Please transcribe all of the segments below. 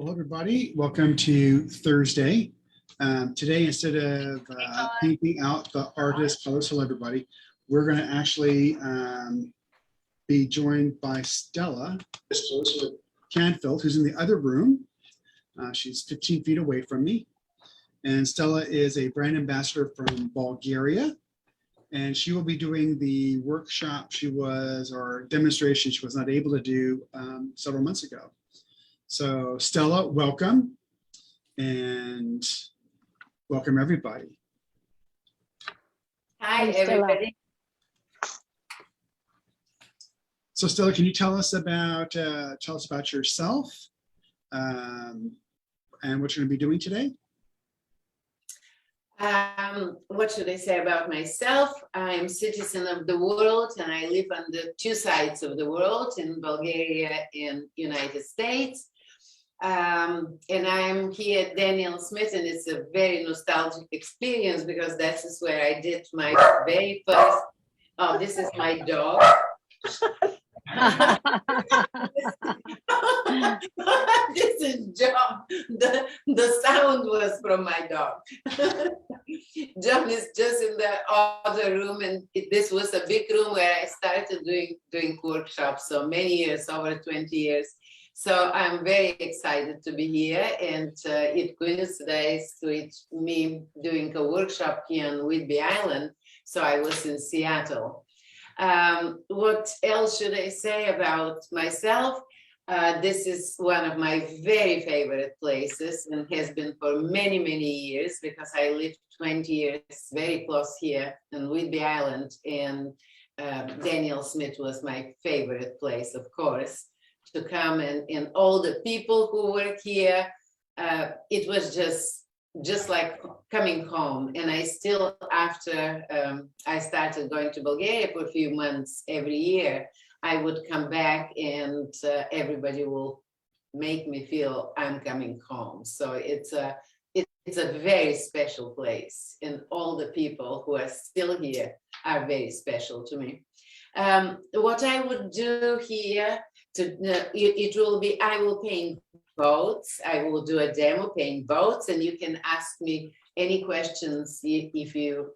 Hello, everybody. Welcome to Thursday. Today, instead of painting out the artist colors, hello, everybody, we're going to actually be joined by Stella Canfield, who's in the other room. She's 15 feet away from me. And Stella is a brand ambassador from Bulgaria. And she will be doing the workshop or demonstration she was not able to do several months ago. So Stella, welcome, and welcome everybody. Hi, everybody. So Stella, can you tell us about yourself and what you're going to be doing today? What should I say about myself? I'm a citizen of the world, and I live on the two sides of the world, in Bulgaria and United States. And I'm here at Daniel Smith, and it's a very nostalgic experience because that is where I did my very first. Oh, this is my dog. This is John. The sound was from my dog. John is just in the other room, and this was a big room where I started doing workshops. So many years, over 20 years. So I'm very excited to be here, and it coincides with me doing a workshop here on Whidbey Island. So I was in Seattle. What else should I say about myself? This is one of my very favorite places, and has been for many, many years, because I lived 20 years very close here on Whidbey Island, and Daniel Smith was my favorite place, of course, to come, and all the people who work here. It was just like coming home. And I still, after I started going to Bulgaria for a few months every year, I would come back, and everybody will make me feel I'm coming home. So it's a very special place, and all the people who are still here are very special to me. What I would do here, I will paint boats. I will do a demo paint boats, and you can ask me any questions if you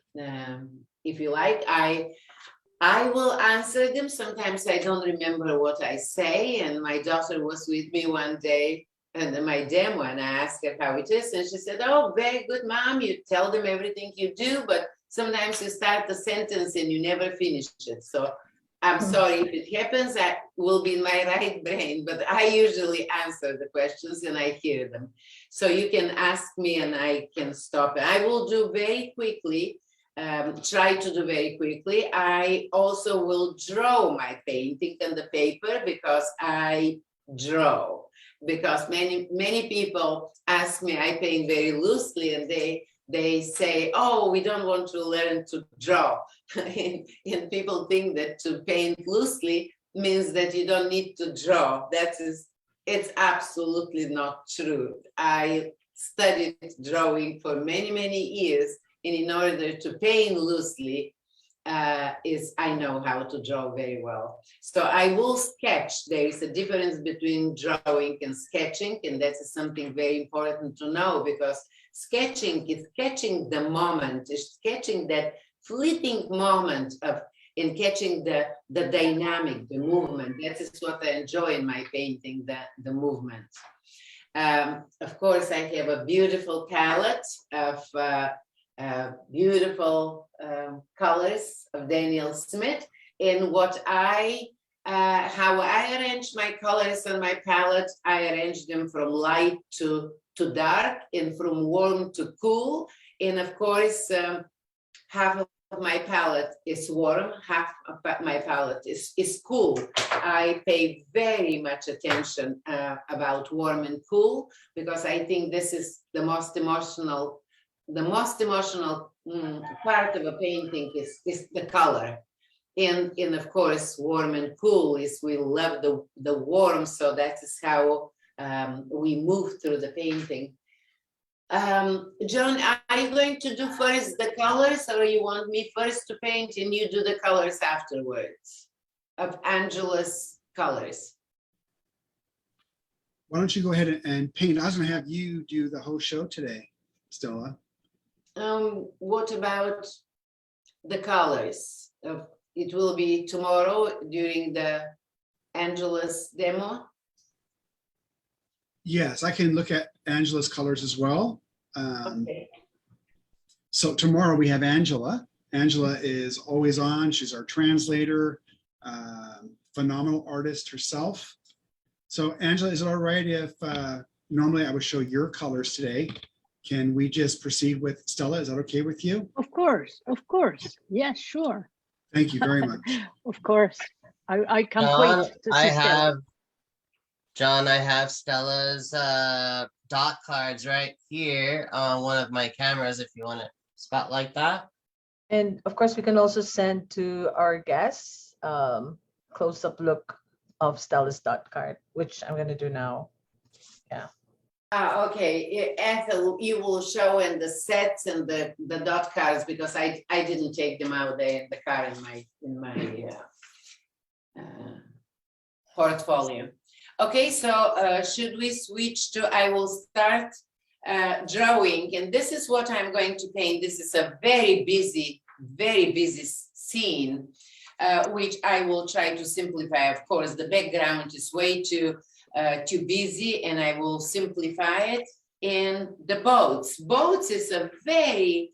like. I will answer them. Sometimes I don't remember what I say, and my daughter was with me one day and my demo, and I asked her how it is, and she said, "Oh, very good, Mom. You tell them everything you do, but sometimes you start the sentence and you never finish it." So I'm sorry if it happens. That will be in my right brain, but I usually answer the questions and I hear them. So you can ask me and I can stop. I will do very quickly, try to do very quickly. I also will draw my painting on the paper, because I draw. Because many people ask me, I paint very loosely, and they say, "Oh, we don't want to learn to draw." and people think that to paint loosely means that you don't need to draw. It's absolutely not true. I studied drawing for many, many years, and in order to paint loosely, I know how to draw very well. So I will sketch. There is a difference between drawing and sketching, and that is something very important to know, because sketching is sketching the moment, is sketching that fleeting moment in catching the dynamic, the movement. That is what I enjoy in my painting, the movement. Of course, I have a beautiful palette of beautiful colors of Daniel Smith. And how I arrange my colors on my palette, I arrange them from light to dark, and from warm to cool. And of course, half of my palette is warm, half of my palette is cool. I pay very much attention about warm and cool, because I think this is the most emotional part of a painting is the color. And of course, warm and cool is, we love the warm, so that is how we move through the painting. John, are you going to do first the colors, or you want me first to paint and you do the colors afterwards of Angela's colors? why don't you go ahead and paint? I was going to have you do the whole show today, Stella. What about the colors? It will be tomorrow during the Angela's demo. Yes, I can look at Angela's colors as well. Okay. So tomorrow we have Angela. Angela is always on. She's our translator, phenomenal artist herself. So Angela, is it all right if normally I would show your colors today? Can we just proceed with Stella? Is that okay with you? Of course, of course. Yes, sure. Thank you very much. Of course. I can't John, wait to see Stella. John, I have Stella's dot cards right here on one of my cameras if you want to spotlight that. And of course, we can also send to our guests close-up look of Stella's dot card, which I'm going to do now. Yeah. Okay, Ethel, you will show in the sets and the dot cards because I didn't take them out there in the car in my portfolio. Okay, so should we switch to, I will start drawing, and this is what I'm going to paint. This is a very busy scene, which I will try to simplify. Of course, the background is way too busy, and I will simplify it. And the boats is a very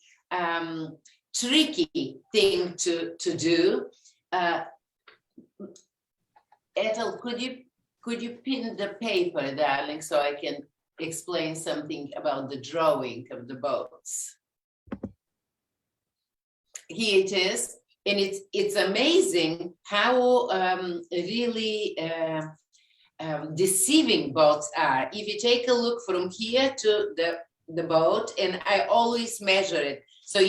tricky thing to do. Ethel, could you pin the paper, darling, so I can explain something about the drawing of the boats? Here it is, and it's amazing how really deceiving boats are. If you take a look from here to the boat, and I always measure it. So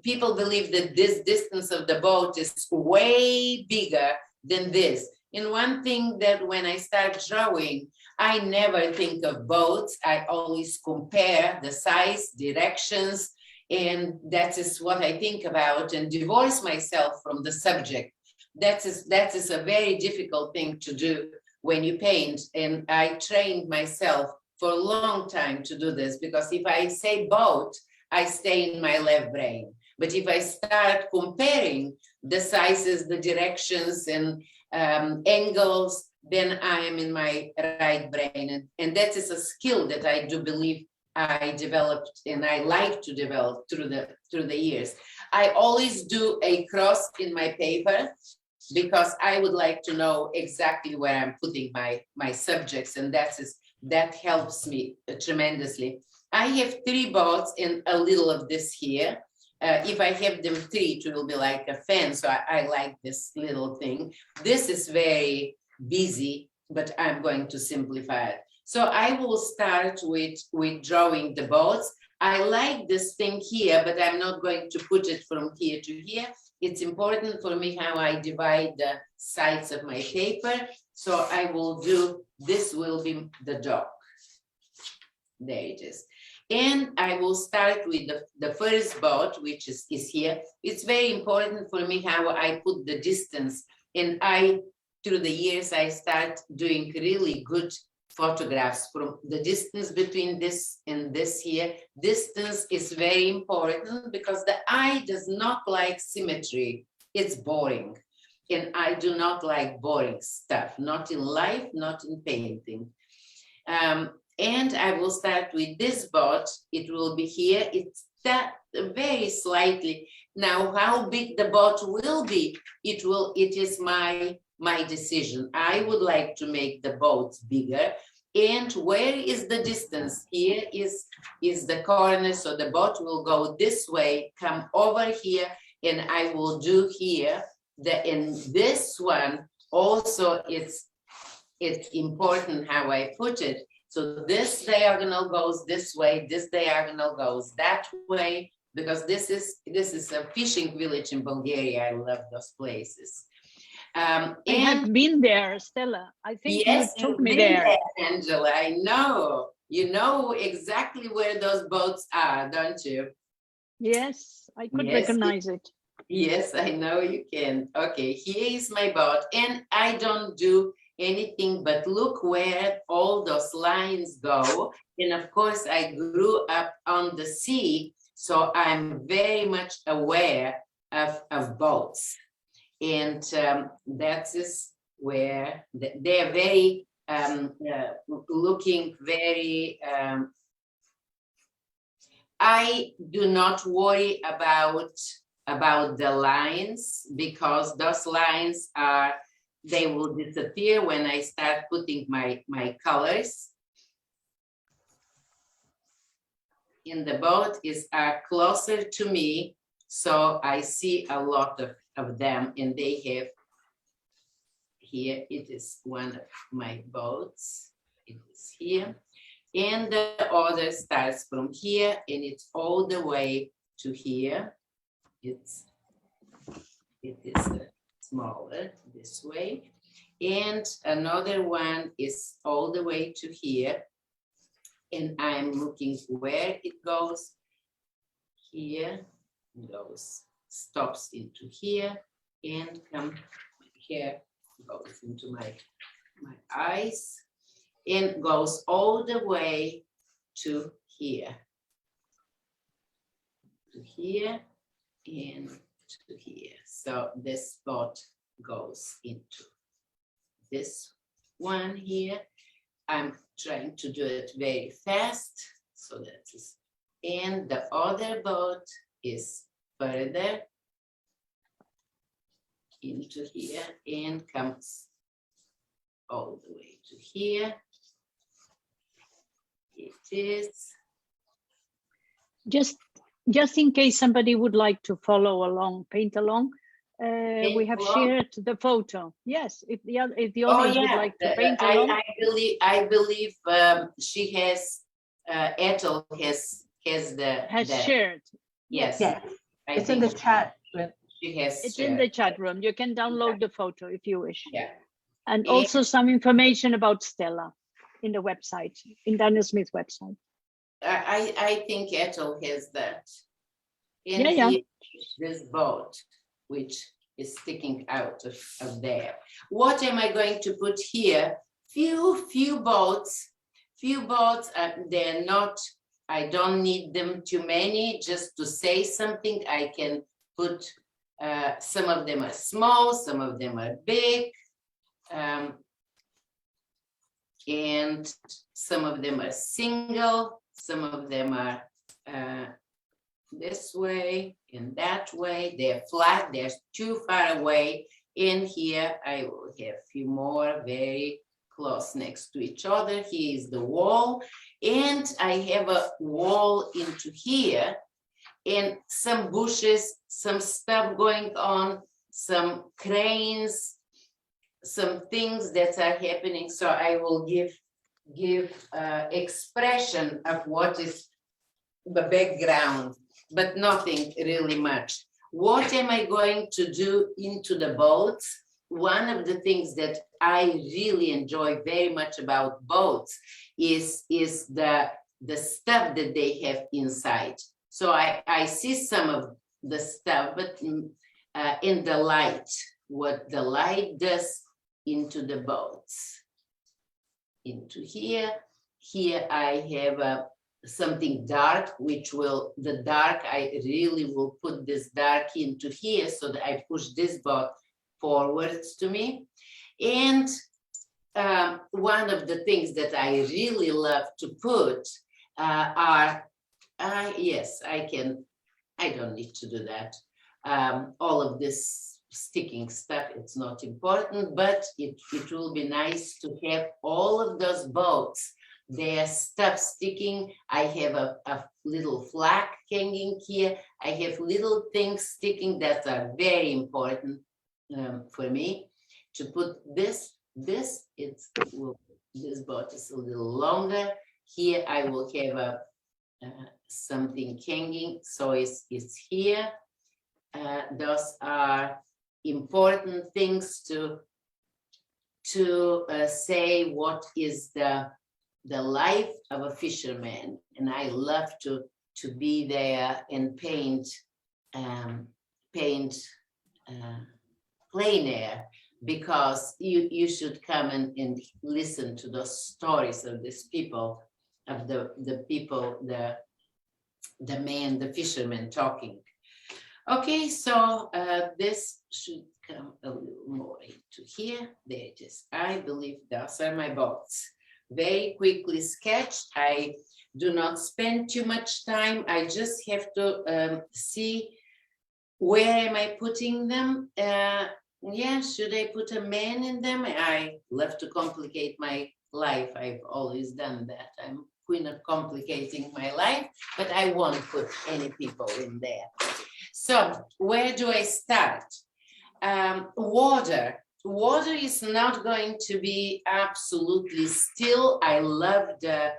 people believe that this distance of the boat is way bigger than this. And one thing that when I start drawing, I never think of boats. I always compare the size, directions, and that is what I think about, and divorce myself from the subject. That is a very difficult thing to do when you paint. And I trained myself for a long time to do this, because if I say boat, I stay in my left brain. But if I start comparing the sizes, the directions, and angles, then I am in my right brain. And that is a skill that I do believe I developed, and I like to develop through the years. I always do a cross in my paper because I would like to know exactly where I'm putting my subjects, and that helps me tremendously. I have 3 boats and a little of this here. If I have them 3, it will be like a fan. So I like this little thing. This is very busy, but I'm going to simplify it. So I will start with drawing the boats. I like this thing here, but I'm not going to put it from here to here. It's important for me how I divide the sides of my paper. So I will do, this will be the dog. There it is. And I will start with the first boat, which is here. It's very important for me how I put the distance. And through the years, I start doing really good photographs from the distance between this and this here. Distance is very important because the eye does not like symmetry. It's boring. And I do not like boring stuff, not in life, not in painting. And I will start with this boat. It will be here. It's that very slightly. Now, how big the boat will be, it is my decision. I would like to make the boats bigger. And where is the distance? Here is the corner. So the boat will go this way, come over here, and I will do here. In this one also, it's important how I put it. So this diagonal goes this way, this diagonal goes that way, because this is a fishing village in Bulgaria. I love those places. I have been there, Stella. I think yes, you took me there. Angela, I know. You know exactly where those boats are, don't you? Yes, I could recognize it. Yes, I know you can. Okay, here is my boat, and I don't do anything but look where all those lines go. And of course, I grew up on the sea, so I'm very much aware of boats. And that is where they're very looking very, I do not worry about the lines, because those lines they will disappear when I start putting my colors. In the boat are closer to me, so I see a lot of them, and they have, here it is one of my boats, it is here, and the other starts from here, and it's all the way to here. It is smaller this way, and another one is all the way to here, and I'm looking where it goes. Here goes, stops into here, and come here, goes into my eyes, and goes all the way to here, and to here. So this spot goes into this one here. I'm trying to do it very fast, so that is, and the other boat is further into here and comes all the way to here. It is. Just in case somebody would like to follow along, paint along, we have shared the photo. Yes, if the audience would like to paint along. I believe she has, Ethel has shared. Yes. Yeah, it's in the chat. She has. It's in the chat room. You can download the photo if you wish. Yeah. And also some information about Stella in the website, in Daniel Smith's website. I think Ethel has that. And yeah. This boat, which is sticking out of there. What am I going to put here? Few boats. They're not, I don't need them too many, just to say something. I can put, some of them are small, some of them are big. And some of them are single, some of them are this way and that way. They're flat, they're too far away. In here, I will have a few more very close next to each other. Here is the wall, and I have a wall into here, and some bushes, some stuff going on, some cranes, some things that are happening. So I will give expression of what is the background, but nothing really much. What am I going to do into the boats? One of the things that I really enjoy very much about boats is the stuff that they have inside. So I see some of the stuff, but in the light, what the light does into the boats. Into here I have something dark, which will, I really will put this dark into here, so that I push this boat forwards to me. And one of the things that I really love to put are, yes, I don't need to do that. All of this sticking stuff, it's not important, but it will be nice to have all of those boats, their stuff sticking. I have a little flag hanging here. I have little things sticking that are very important for me. To put this boat is a little longer. Here I will have something hanging, so it's here. Those are important things to say what is the life of a fisherman, and I love to be there and paint plein air because you should come and listen to the stories of these people, of the people, the man, the fisherman talking. Okay, so this should come a little more into here. There it is. I believe those are my boats. Very quickly sketched. I do not spend too much time. I just have to see where am I putting them. Yeah, should I put a man in them? I love to complicate my life. I've always done that. I'm queen of complicating my life, but I won't put any people in there. So where do I start? Water. Water is not going to be absolutely still. I love the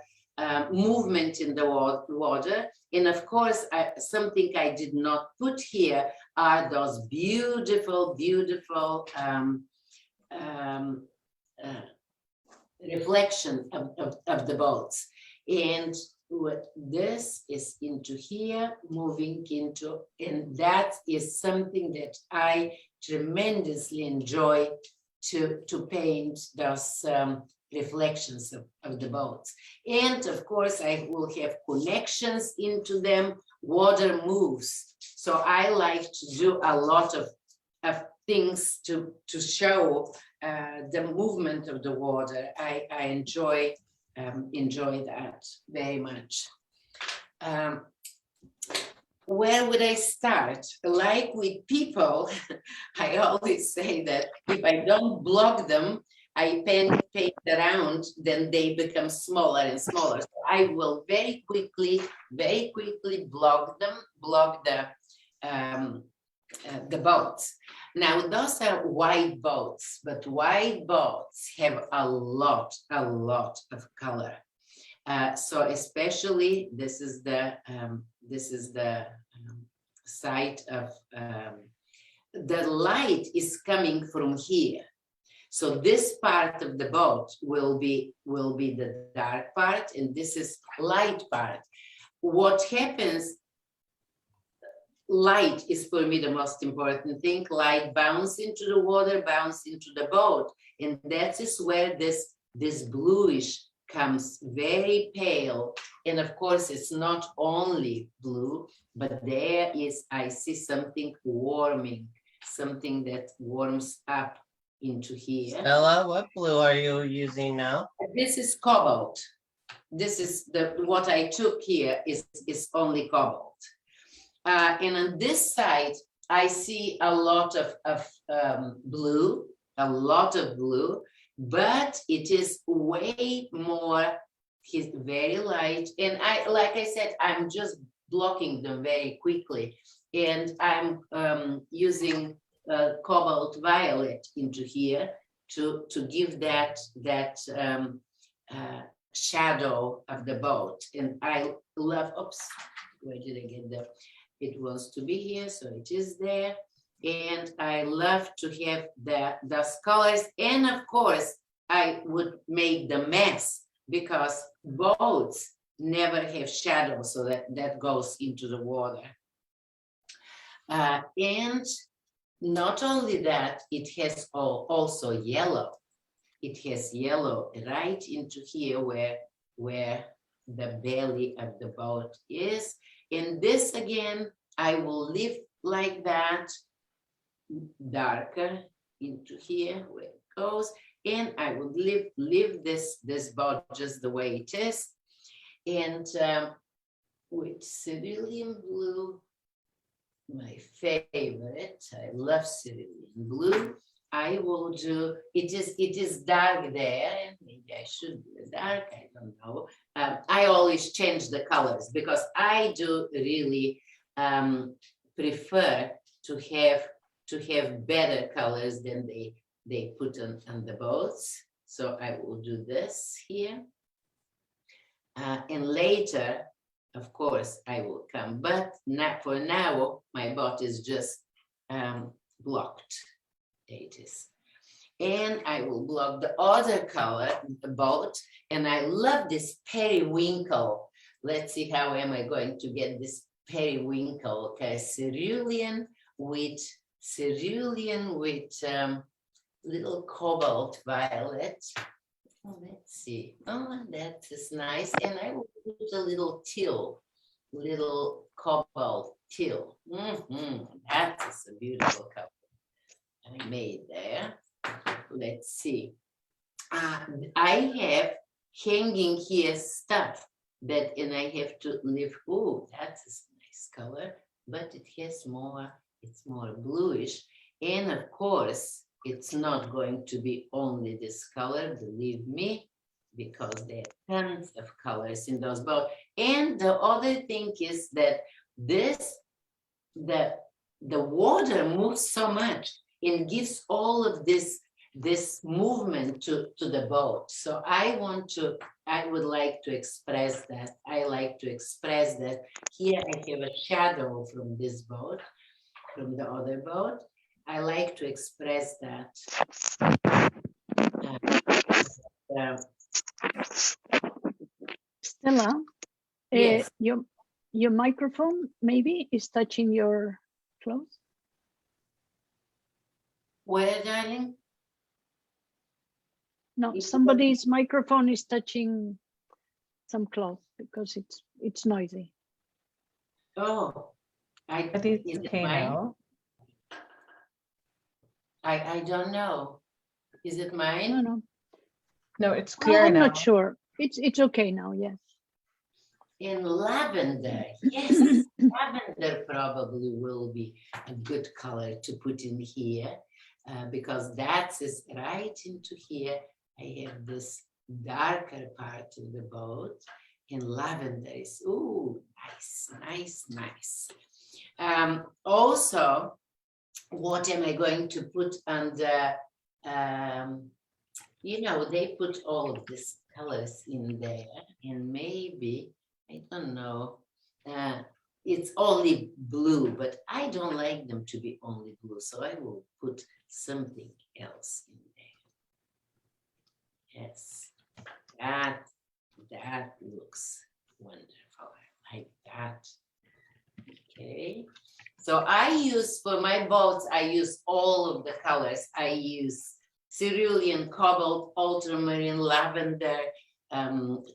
movement in the water. And of course, something I did not put here are those beautiful, beautiful reflection of the boats. And what this is into here, moving into, and that is something that I tremendously enjoy to paint those reflections of the boats. And of course, I will have connections into them. Water moves. So I like to do a lot of things to show the movement of the water. I enjoy that very much. Where would I start? Like with people, I always say that if I don't block them, I paint around, then they become smaller and smaller. So I will very quickly block them, block the boats. Now those are wide boats, but wide boats have a lot of color. So especially this is the side of the light is coming from here. So this part of the boat will be the dark part, and this is light part. What happens? Light is for me the most important thing. Light bounce into the water, bounce into the boat, and that is where this bluish comes, very pale. And of course, it's not only blue, but there is, I see something warming, something that warms up into here. Stella, what blue are you using now? This is cobalt. This is what I took here is only cobalt. And on this side, I see a lot of blue, but it is way more, he's very light. And like I said, I'm just blocking them very quickly. And I'm using cobalt violet into here to give that shadow of the boat. And I love, oops, where did I get that? It wants to be here, so it is there. And I love to have those colors. And of course, I would make the mess because boats never have shadow, so that goes into the water. And not only that, it has also yellow. It has yellow right into here where the belly of the boat is. And this again, I will leave like that, darker into here where it goes. And I would leave this boat just the way it is. And with cerulean blue, my favorite, I love cerulean blue. I will do, it is dark there, and maybe I should do dark, I don't know. I always change the colors because I do really prefer to have better colors than they put on the boats. So I will do this here. And later, of course, I will come, but not for now, my boat is just blocked. It is. And I will block the other color, the boat, and I love this periwinkle. Let's see how am I going to get this periwinkle. Okay, cerulean with little cobalt violet. Oh, let's see. Oh, that is nice. And I will put a little teal, little cobalt teal. That is a beautiful color I made there. Let's see. I have hanging here stuff that, and I have to leave. Oh, that's a nice color, but it has more, it's more bluish. And of course, it's not going to be only this color, believe me, because there are tons of colors in those both. And the other thing is that this, the water moves so much and gives all of this movement to the boat. So I would like to express that. I like to express that. Here I have a shadow from this boat, from the other boat. I like to express that. Stella, Yes. your microphone maybe is touching your clothes. Where, darling? No, It's somebody's microphone is touching some cloth because it's noisy. Oh, I think is it's it okay mine? now. I don't know. Is it mine? No. No, it's Well, clear I'm now. not sure. It's okay now. Yes. In lavender, yes, lavender probably will be a good color to put in here, because that is right into here. I have this darker part of the boat, and lavender is, ooh, nice. Also, what am I going to put under, they put all of these colors in there, and maybe, I don't know, it's only blue, but I don't like them to be only blue, so I will put something else in there. Yes, that looks wonderful. I like that. Okay, so I use, for my boats, I use all of the colors. I use cerulean, cobalt, ultramarine, lavender,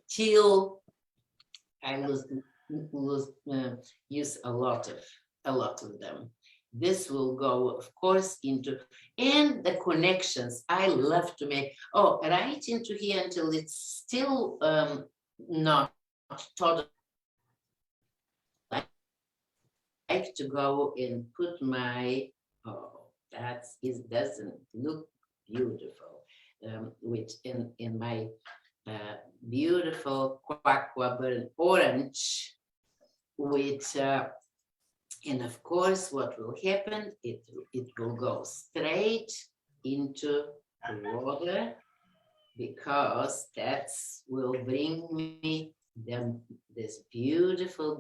teal. I use a lot of them. This will go, of course, into, and the connections. I love to make, right into here until it's still not totally. I like to go and put my, it doesn't look beautiful, which in my beautiful aqua burnt orange, which and of course what will happen, it will go straight into the water, because that will bring me this beautiful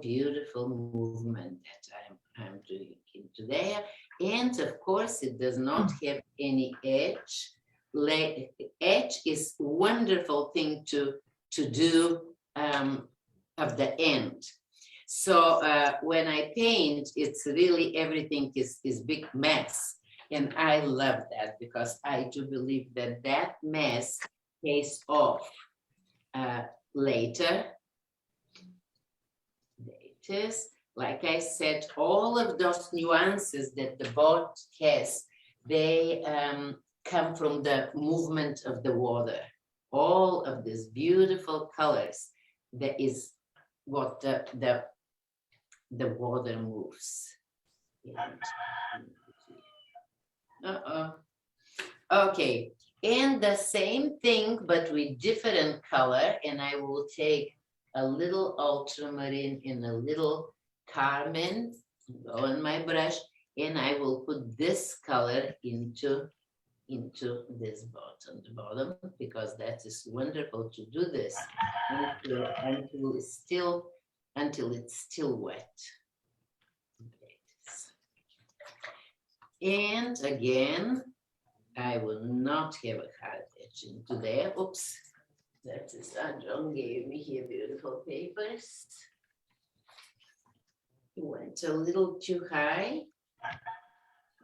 movement that I'm doing into there. And of course it does not have any edge. Edge is wonderful thing to do of the end. So when I paint, it's really, everything is big mess, and I love that, because I do believe that mess pays off later. It is, like I said, all of those nuances that the boat has, they come from the movement of the water. All of these beautiful colors, that is what the water moves. Okay, and the same thing, but with different color, and I will take a little ultramarine and a little carmine, go on my brush, and I will put this color into this on the bottom, because that is wonderful to do this until it's still wet. And again, I will not have a hard edge into there. Oops, that is, John gave me here beautiful papers. It went a little too high.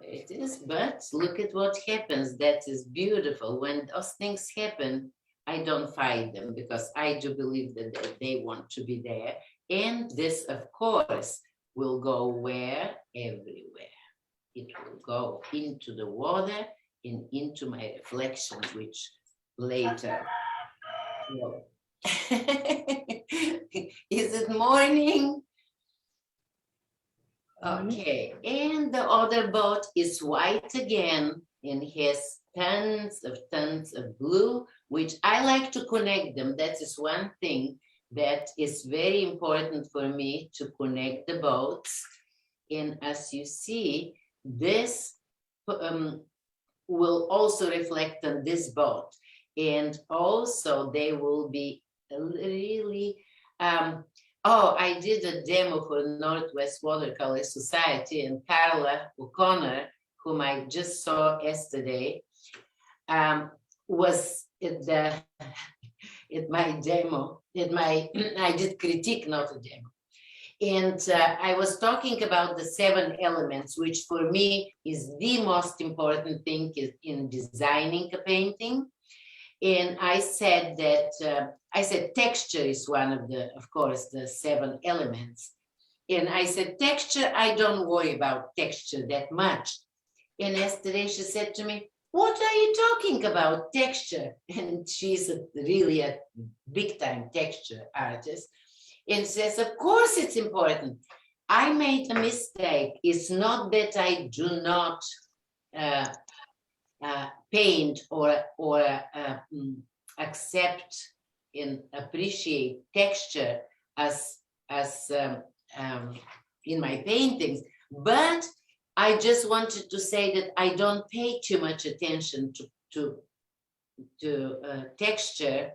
It is, but look at what happens. That is beautiful. When those things happen, I don't fight them because I do believe that they want to be there. And this, of course, will go where? Everywhere. It will go into the water and into my reflections, which later. Well, is it morning? Okay, and the other boat is white again and has tons of blue, which I like to connect them. That is one thing that is very important for me, to connect the boats. And as you see, this will also reflect on this boat. And also they will be really, oh, I did a demo for Northwest Watercolor Society, and Carla O'Connor, whom I just saw yesterday, was at my demo, I did critique, not a demo. And I was talking about the 7 elements, which for me is the most important thing in designing a painting. And I said that, texture is one of course, the 7 elements. And I said, texture, I don't worry about texture that much. And yesterday she said to me, what are you talking about, texture? And she's really a big time texture artist. And says, of course it's important. I made a mistake. It's not that I do not paint or accept and appreciate texture as in my paintings, but I just wanted to say that I don't pay too much attention to texture,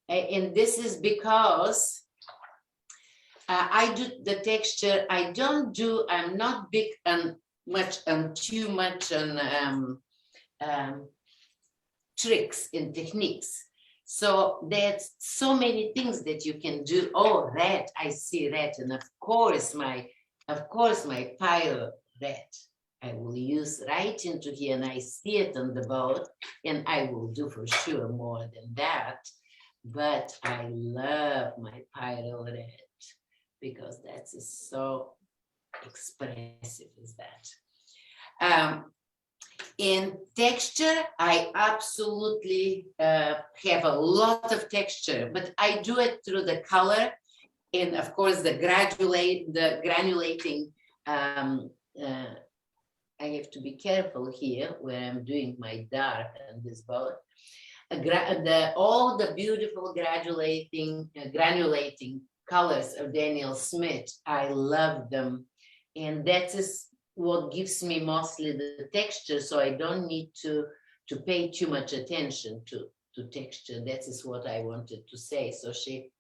and this is because I do the texture. I'm not big and too much on tricks and techniques. So there's so many things that you can do. Oh, red, I see red, and of course my pyro red I will use right into here, and I see it on the boat, and I will do for sure more than that. But I love my pyro red because that's so expressive, is that. In texture, I absolutely have a lot of texture, but I do it through the color and of course the granulating. I have to be careful here where I'm doing my dark on this boat. All the beautiful granulating colors of Daniel Smith, I love them, and that is what gives me mostly the texture, so I don't need to pay too much attention to texture. That is what I wanted to say. So she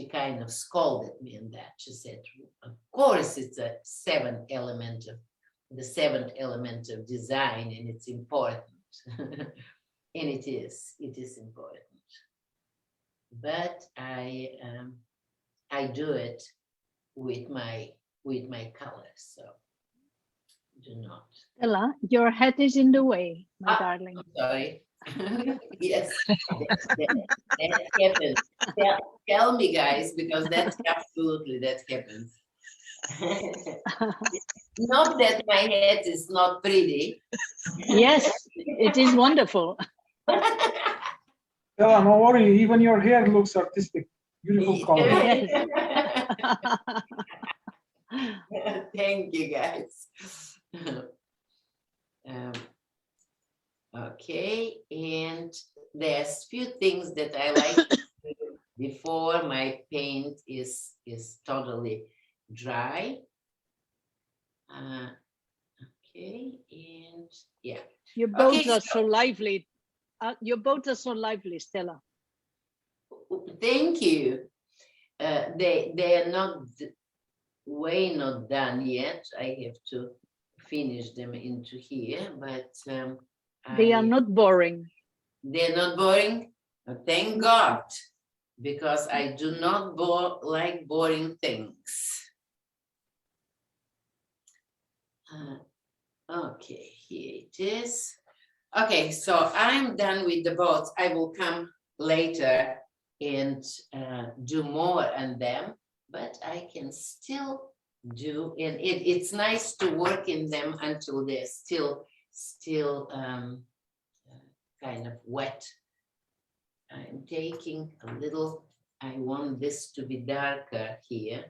kind of scolded me on that. She said, of course it's the seventh element of design, and it's important. And it is important, but I do it with my colors, so do not. Stella, your head is in the way, my darling. I'm sorry. Yes, that happens. Tell me, guys, because that happens. Not that my head is not pretty. Yes, it is wonderful. Yeah, no worry. Even your hair looks artistic. Beautiful color. Yes. Thank you, guys. Okay, and there's few things that I like to do before my paint is totally dry. Okay, and yeah. Your boats Okay, are so lively. Your boats are so lively, Stella. Thank you. They are not done yet. I have to finish them into here, but They are not boring. They're not boring. Thank God, because I do not like boring things. Okay. Here it is. Okay, so I'm done with the boats. I will come later and do more on them, but I can still do, and it's nice to work in them until they're still kind of wet. I'm taking a little, I want this to be darker here,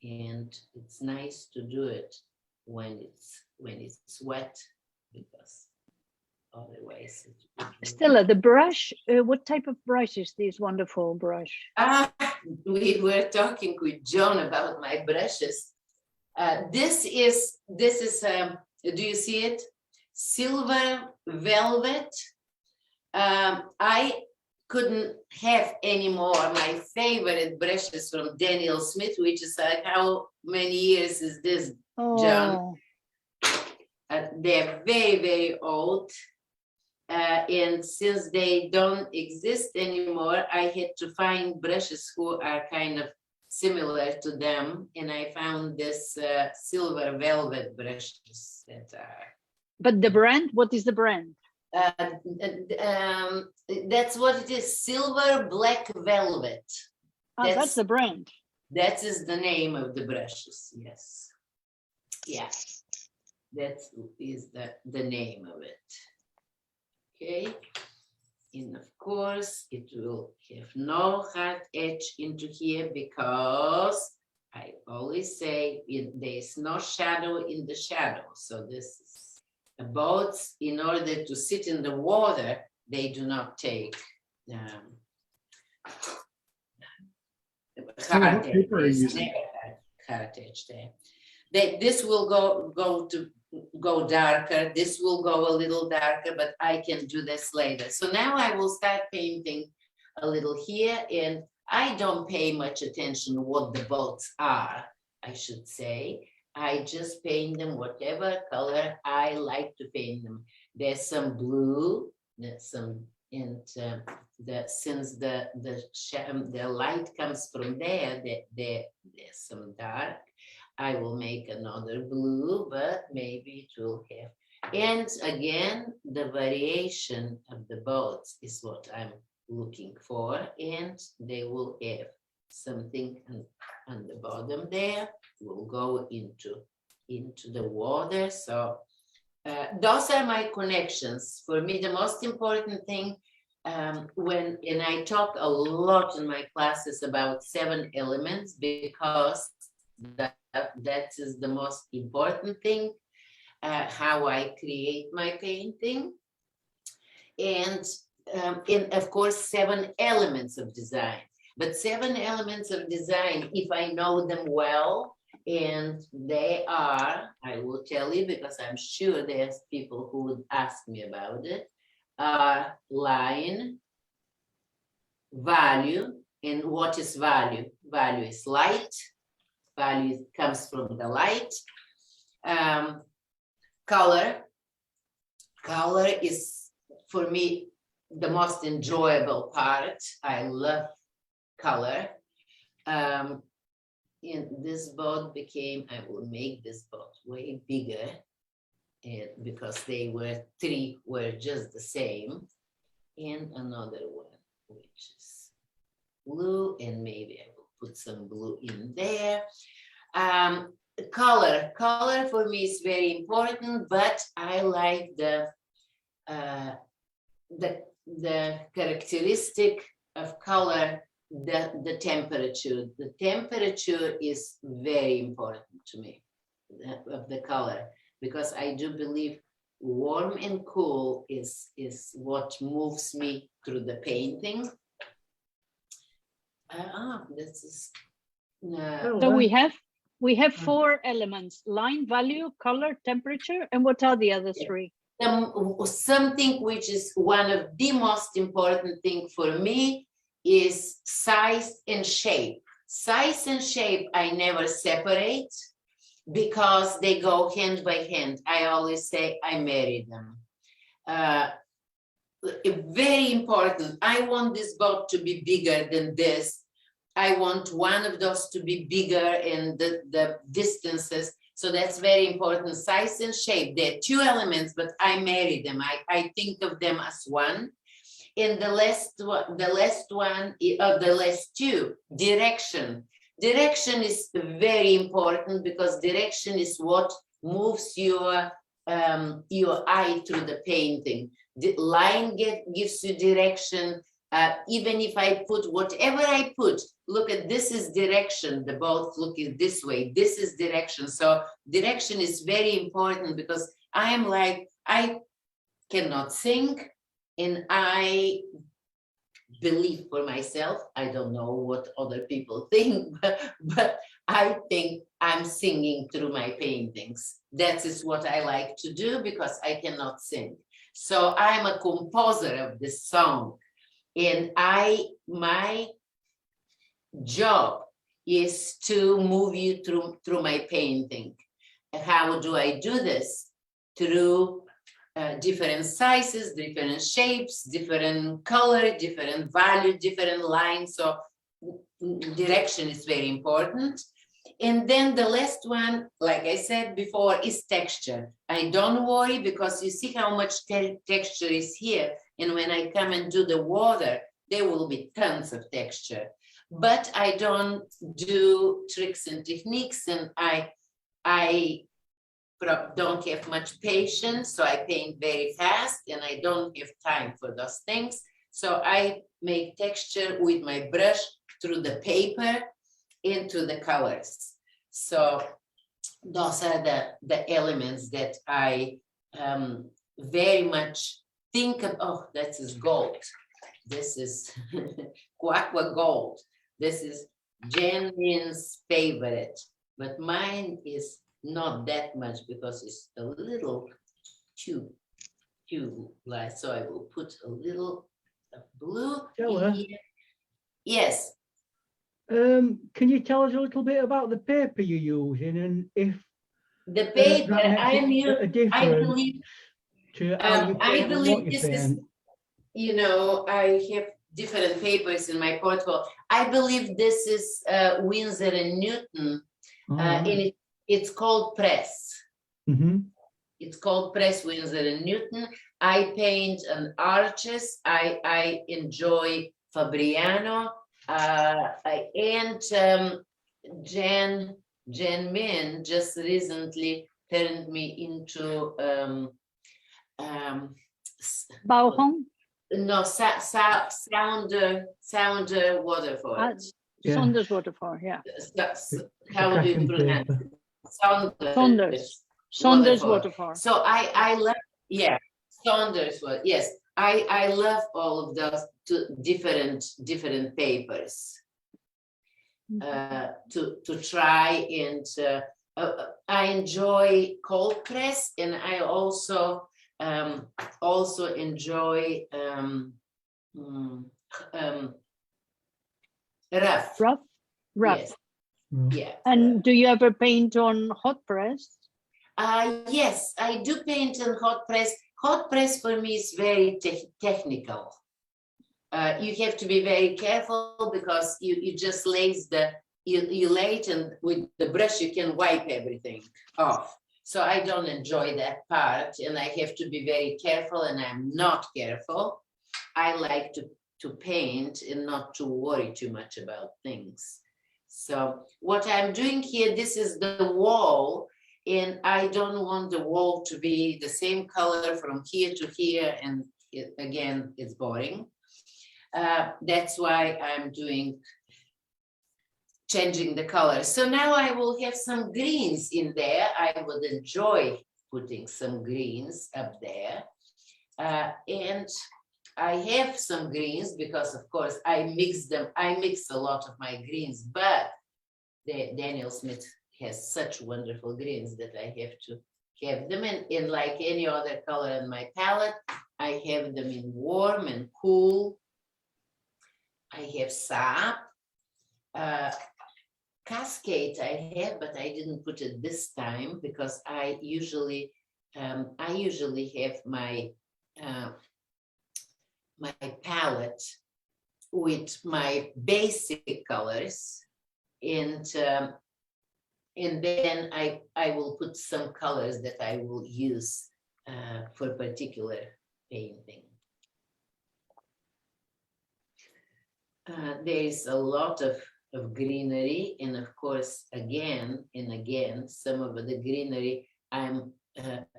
and it's nice to do it when it's wet, because otherwise Stella, the brush, what type of brush is this wonderful brush? We were talking with John about my brushes. This is do you see it? Silver velvet. I couldn't have any more. My favorite brushes from Daniel Smith, which is like, how many years is this, John? They're very, very old. And since they don't exist anymore, I had to find brushes who are kind of similar to them. And I found this silver velvet brushes that are. But the brand, what is the brand? That's what it is, silver black velvet. That's the brand. That is the name of the brushes, yes. Yeah, that is the name of it. Okay, and of course it will have no hard edge into here, because I always say there's no shadow in the shadow. So this is boats, in order to sit in the water, they do not take hard edge. Hard edge there. This will go darker. This will go a little darker, but I can do this later. So now I will start painting a little here, and I don't pay much attention what the boats are, I should say. I just paint them whatever color I like to paint them. There's some blue, there's some, and since the light comes from there, there's some dark. I will make another blue, but maybe it will have. And again, the variation of the boats is what I'm looking for, and they will have something on the bottom there. Will go into the water. So those are my connections. For me, the most important thing and I talk a lot in my classes about 7 elements, because that is the most important thing, how I create my painting. And of course, 7 elements of design. But 7 elements of design, if I know them well, and they are, I will tell you, because I'm sure there's people who would ask me about it, are line, value. And what is value? Value is light. Value comes from the light. Color. Color is, for me, the most enjoyable part. I love color. And this boat became, I will make this boat way bigger, because they were 3 were just the same. And another one, which is blue, and maybe I will put some blue in there. Color for me is very important, but I like the characteristic of color, the temperature. The temperature is very important to me, of the color, because I do believe warm and cool is what moves me through the painting. This is so we have 4 elements: line, value, color, temperature, and what are the other 3? Something which is one of the most important thing for me is size and shape. Size and shape I never separate, because they go hand by hand. I always say I marry them. Very important. I want this boat to be bigger than this. I want one of those to be bigger, and the distances. So that's very important. Size and shape, they're two elements, but I marry them. I think of them as one. And the last two, direction. Direction is very important because direction is what moves your eye through the painting. The line gives you direction. Even if I put whatever I put, look at this is direction. The both looking this way. This is direction. So direction is very important because I am like, I cannot sing, and I believe for myself, I don't know what other people think, but I think I'm singing through my paintings. That is what I like to do because I cannot sing. So I'm a composer of this song, and my job is to move you through my painting. How do I do this? Through different sizes, different shapes, different color, different value, different lines. So direction is very important. And then the last one, like I said before, is texture. I don't worry because you see how much texture is here. And when I come and do the water, there will be tons of texture. But I don't do tricks and techniques, and I don't have much patience, so I paint very fast, and I don't have time for those things. So I make texture with my brush through the paper into the colors. So those are the elements that I very much think of. Oh, that is gold. This is Aqua Gold. This is Jen's favorite, but mine is not that much because it's a little too light. So I will put a little blue Stella, in here. Yes. can you tell us a little bit about the paper you're using and if The paper that I'm makes a using, difference to how you I paint and believe what you this is, paint? you know, I have different papers in my portfolio. I believe this is Winsor and Newton, and it's called Press. Mm-hmm. It's called Press Winsor and Newton. I paint on arches. I enjoy Fabriano, and Jan Min just recently turned me into Bauhong? no, Sounder Waterford. Yeah. Saunders Waterford, yeah. How do you cracking pronounce paper. it? Saunders Waterford. So I love, yeah, Saunders, yes. I love all of those different papers to try, and I enjoy cold press, and I also enjoy rough. Rough? Yes. Yeah. And do you ever paint on hot press? Yes, I do paint on hot press. Hot press for me is very technical. You have to be very careful because you just lay you lay it, and with the brush you can wipe everything off. So I don't enjoy that part, and I have to be very careful, and I'm not careful. I like to paint and not to worry too much about things. So what I'm doing here, this is the wall, and I don't want the wall to be the same color from here to here, and again, it's boring. That's why I'm changing the color. So now I will have some greens in there. I would enjoy putting some greens up there. And I have some greens because, of course, I mix them. I mix a lot of my greens, but Daniel Smith has such wonderful greens that I have to have them in like any other color in my palette. I have them in warm and cool. I have sap. Cascade I have, but I didn't put it this time because I usually have my my palette with my basic colors, and And then I will put some colors that I will use for particular painting. There is a lot of greenery, and of course, again and again, some of the greenery, I'm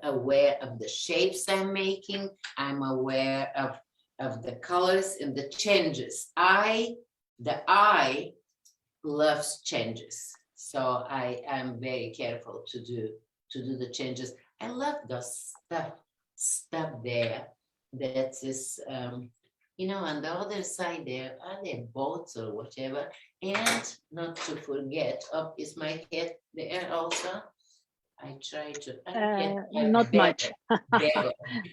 aware of the shapes I'm making. I'm aware of the colors and the changes. The eye loves changes, so I am very careful to do the changes. I love those stuff there that is you know, on the other side there are there boats or whatever. And not to forget, up is my cat there also. I try to not much.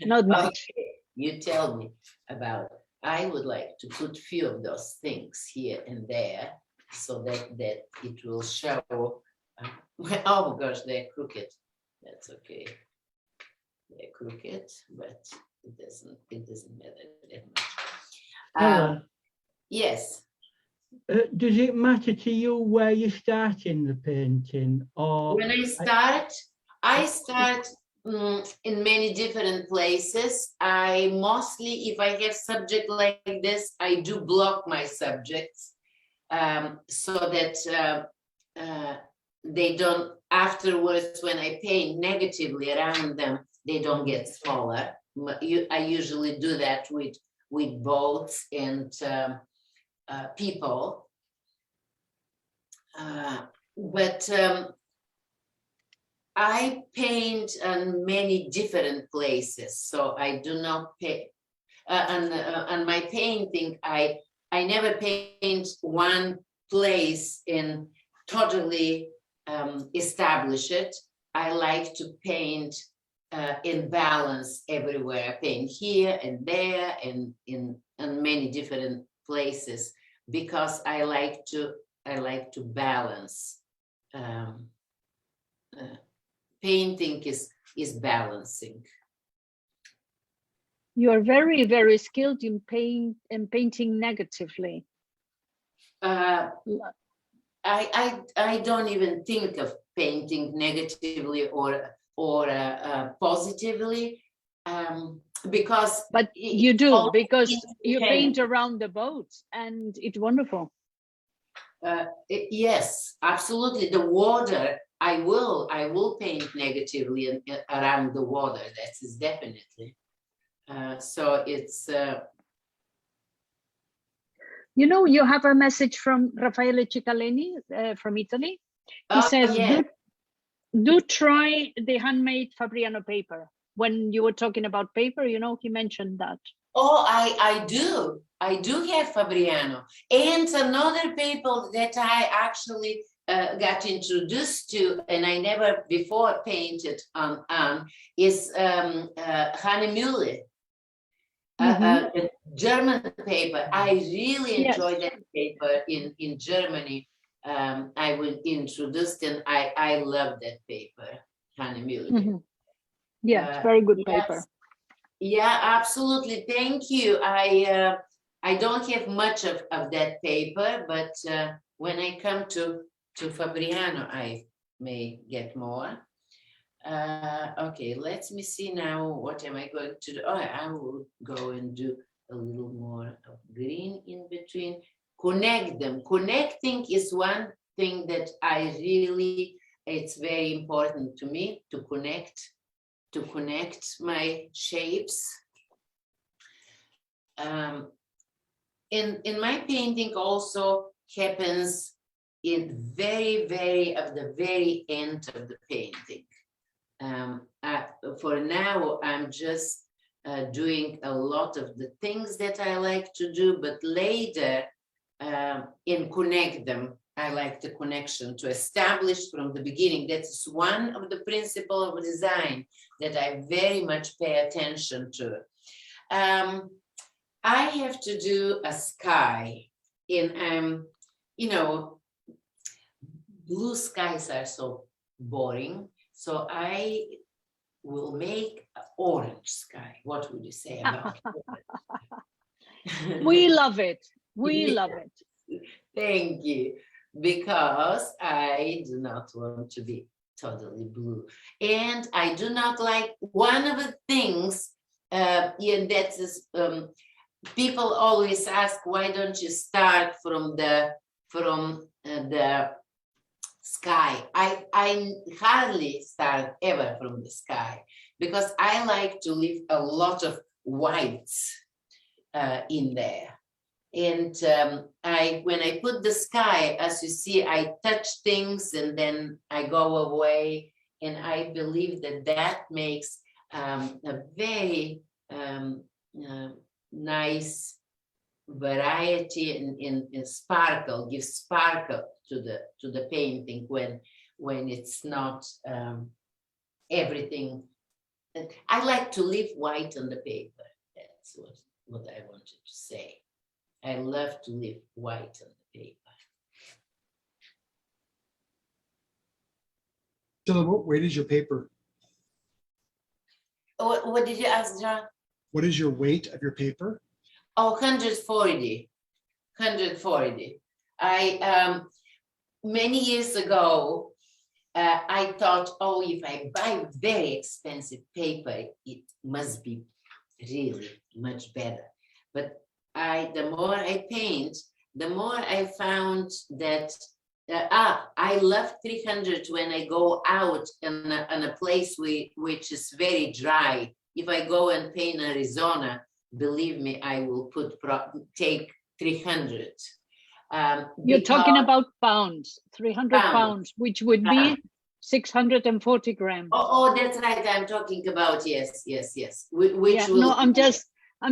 Not much. Okay, you tell me about it. I would like to put few of those things here and there so that it will show. Oh gosh, they're crooked. That's okay. They're crooked, but it doesn't matter that much. Yes. Does it matter to you where you start in the painting, or When I start in many different places. I mostly, if I have subject like this, I do block my subjects so that they don't, afterwards, when I paint negatively around them, they don't get smaller. I usually do that with boats and people. But I paint in many different places, so I do not paint. On my painting, I never paint one place and totally establish it. I like to paint in balance everywhere. I paint here and there and in many different places because I like to balance. Painting is balancing. You are very, very skilled in painting negatively. I don't even think of painting negatively or positively because. But you do, because you paint around the boats, and it's wonderful. Yes, absolutely. The water, I will paint negatively around the water. That is definitely. So it's. You know, you have a message from Raffaele Ciccaleni from Italy. He says, yeah. do try the handmade Fabriano paper. When you were talking about paper, you know, he mentioned that. Oh, I do have Fabriano. And another paper that I actually got introduced to, and I never before painted on is Hahnemühle, a German paper. I really enjoyed that paper in Germany. I was introduced, and I love that paper, Hahnemühle. Yeah, very good paper. Yeah, absolutely. Thank you. I don't have much of that paper, but when I come to Fabriano, I may get more. Okay, let me see now. What am I going to do? Oh, I will go and do a little more of green in between. Connect them. Connecting is one thing that it's very important to me to connect my shapes. In my painting also happens in the very end of the painting. For now, I'm just doing a lot of the things that I like to do, but later in connect them, I like the connection to establish from the beginning. That's one of the principles of design that I very much pay attention to. I have to do a sky in, you know, blue skies are so boring. So I will make an orange sky. What would you say about We love it. We love it. Thank you. because I do not want to be totally blue. And I do not like one of the things, that is, people always ask, why don't you start from the sky? I hardly start ever from the sky because I like to leave a lot of whites in there. And when I put the sky, as you see, I touch things and then I go away. And I believe that that makes a very nice variety in sparkle, gives sparkle to the painting when it's not everything. I like to leave white on the paper. That's what I wanted to say. I love to leave white on the paper. Stella, what weight is your paper? What did you ask, John? What is your weight of your paper? Oh, 140. 140. I many years ago, I thought, oh, if I buy very expensive paper, it must be really much better. But the more I paint, the more I found that I love 300 when I go out in a place which is very dry. If I go and paint Arizona, believe me, I will take 300. You're talking about pounds, 300 pounds, which would be 640 grams. Oh, that's right. I'm talking about yes. Which yeah, will no, I'm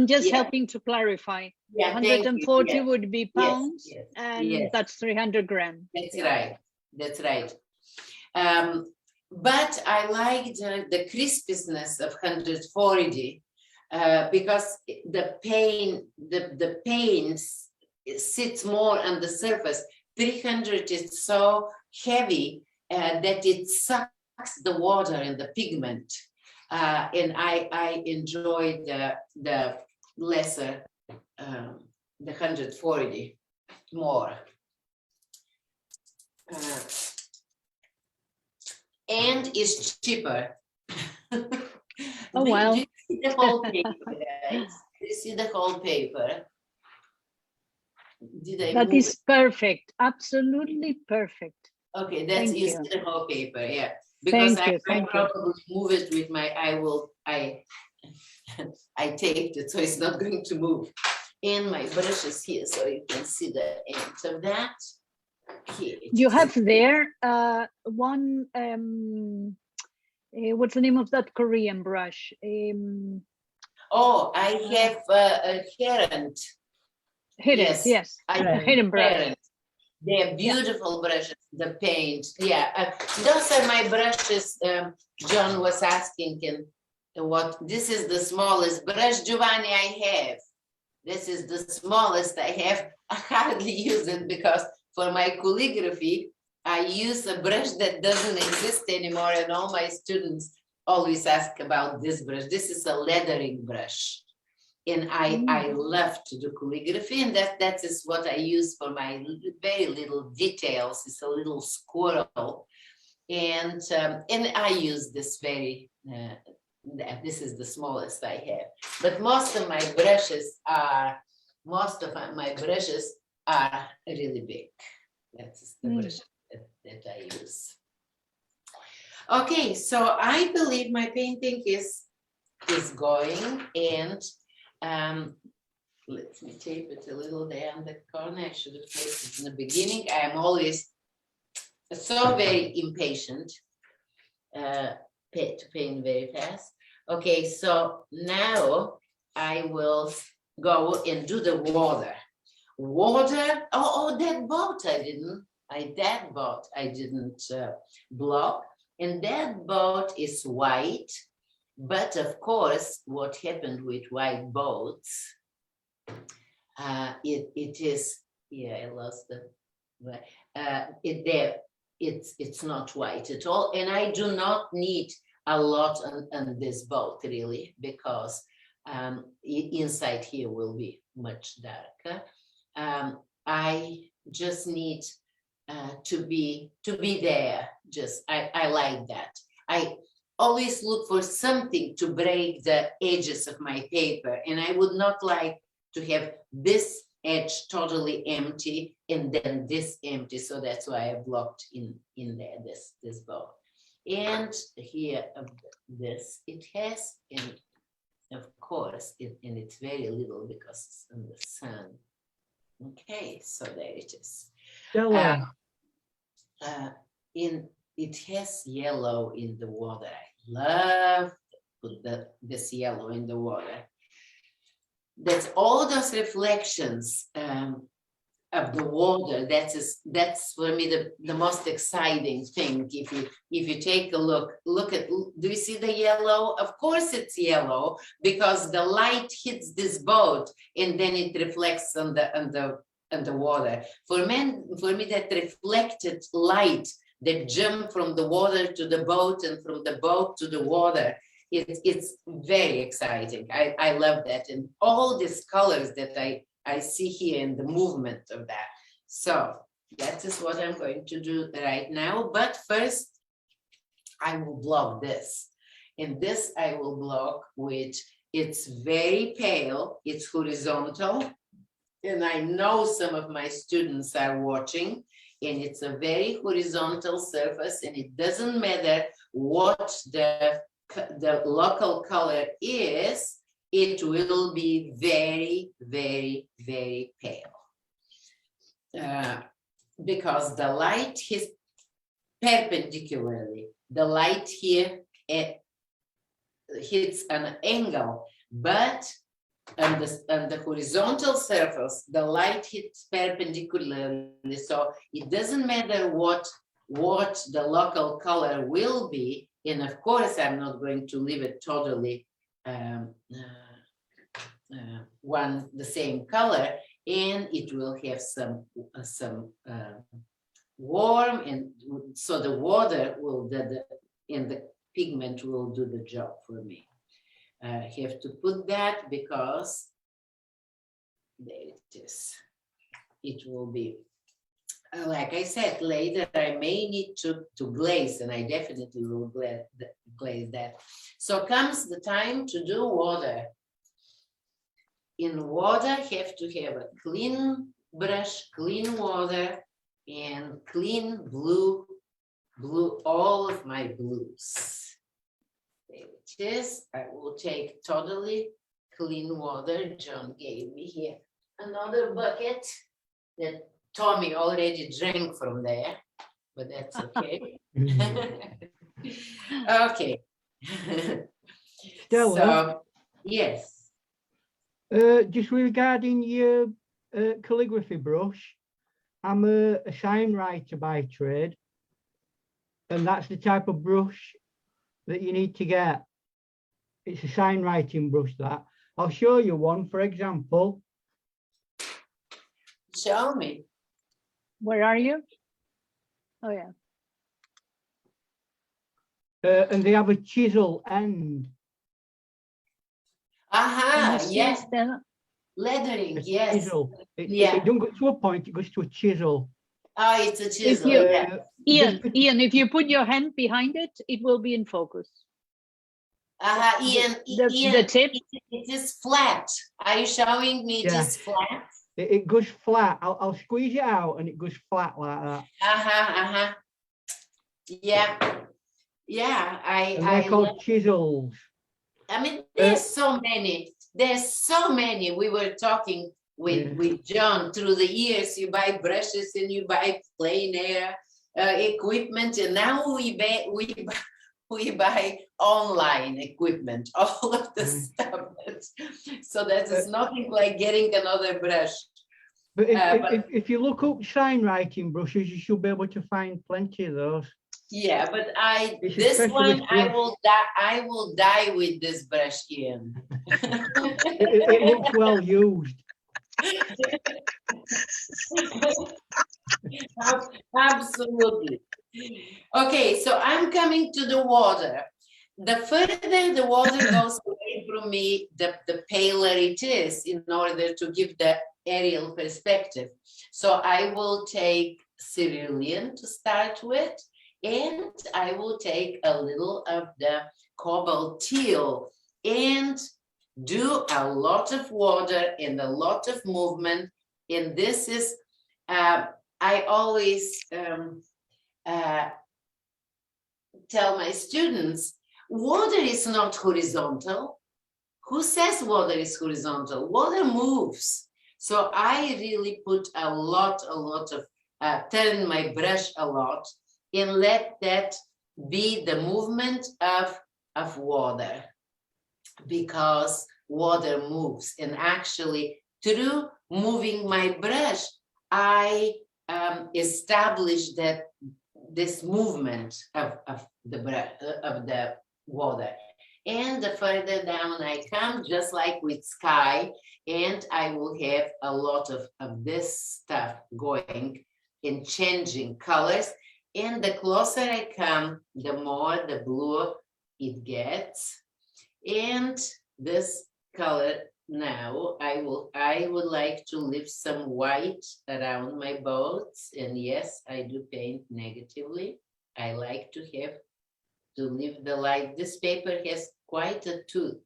just helping to clarify. Yeah, 140 would be pounds, yes, and that's 300 grams. That's right. But I like the crispness of 140 because the paint sits more on the surface. 300 is so heavy that it sucks the water and the pigment. And I enjoy the lesser, the 140 more. And it's cheaper. Oh, well. Do you see the whole paper, guys? Do you see the whole paper? That is perfect. Absolutely perfect. Okay, that's Thank you you. see the whole paper, yeah. Because Thank you, I thank you. probably move it with my, I taped it so it's not going to move. And my brush is here, so you can see the end of that. Here it You is. have there one, what's the name of that Korean brush? Oh, I have a Heron. Hidden, yes, I hidden brush. Heron. They're beautiful brushes, the paint. Yeah, those are my brushes. John was asking what, this is the smallest brush, Giovanni, I have. This is the smallest I have. I hardly use it because for my calligraphy, I use a brush that doesn't exist anymore, and all my students always ask about this brush. This is a lettering brush. And I love to do calligraphy, and that is what I use for my very little details. It's a little squirrel, and I use this very. This is the smallest I have, but most of my brushes are really big. That's the brush that I use. Okay, so I believe my painting is going, and let me tape it a little there on the corner. I should have placed it in the beginning. I am always so very impatient to paint very fast. Okay, so now I will go and do the water. Water, that boat I didn't block. And that boat is white. But of course, what happened with white boats, it is, I lost it's not white at all. And I do not need a lot on this boat really, because inside here will be much darker. I just need to be there. Just I like that. I always look for something to break the edges of my paper, and I would not like to have this edge totally empty and then this empty. So that's why I blocked in there this bow. And here this it has, and of course and it's very little because it's in the sun. Okay, so there it is. Stella, It has yellow in the water. I love to put this yellow in the water. That's all those reflections of the water. That's for me the most exciting thing. If you take a look at, do you see the yellow? Of course it's yellow because the light hits this boat and then it reflects on the water. For me that reflected light that jump from the water to the boat and from the boat to the water, it's very exciting. I love that, and all these colors that I see here in the movement of that. So that is what I'm going to do right now. But first, I will block this. And this I will block with, it's very pale, it's horizontal. And I know some of my students are watching, and it's a very horizontal surface, and it doesn't matter what the local color is, it will be very, very, very pale. Because the light is perpendicularly. The light here hits an angle, but on the horizontal surface, the light hits perpendicularly. So it doesn't matter what the local color will be. And of course, I'm not going to leave it totally the same color, and it will have some warm, and so the water will and the pigment will do the job for me. I have to put that because there it is. It will be, like I said, later I may need to glaze, and I definitely will glaze that. So comes the time to do water. In water, have to have a clean brush, clean water, and clean blue, all of my blues. There it is. I will take totally clean water. John gave me here another bucket that Tommy already drank from there, but that's okay. Okay. Stella? So, yes. Just regarding your calligraphy brush, I'm a sign writer by trade, and that's the type of brush that you need to get. It's a sign writing brush that. I'll show you one, for example. Show me. Where are you? Oh, yeah. And they have a chisel end. Aha, yes. Stella? Lettering, A yes. chisel. Yeah. It don't go to a point, it goes to a chisel. Oh, it's a chisel. you- Yeah. Ian, if you put your hand behind it, it will be in focus. Ian, The tip. it is flat. Are you showing me it Yeah. is flat? It goes flat. I'll squeeze it out and it goes flat like that. Yeah. Yeah, And they're called chisels. I mean, there's so many. There's so many. We were talking with John through the years. You buy brushes and you buy plein air equipment, and now we buy online equipment, all of the stuff. So that is nothing like getting another brush. But if you look up sign writing brushes, you should be able to find plenty of those. Yeah, but It's a this one, specialist I will die with this brush, Ian. It looks well used. Absolutely. Okay, so I'm coming to the water. The further the water goes away from me, the paler it is, in order to give the aerial perspective. So I will take cerulean to start with, and I will take a little of the cobalt teal and do a lot of water and a lot of movement. And this is, I always tell my students, water is not horizontal. Who says water is horizontal? Water moves. So I really put a lot of, turn my brush a lot and let that be the movement of water, because water moves. And actually through moving my brush, I established that this movement of the water. And the further down I come, just like with sky, and I will have a lot of this stuff going and changing colors. And the closer I come, the more the bluer it gets. And this color now, I would like to leave some white around my boats. And yes, I do paint negatively. I like to leave the light. This paper has quite a tooth.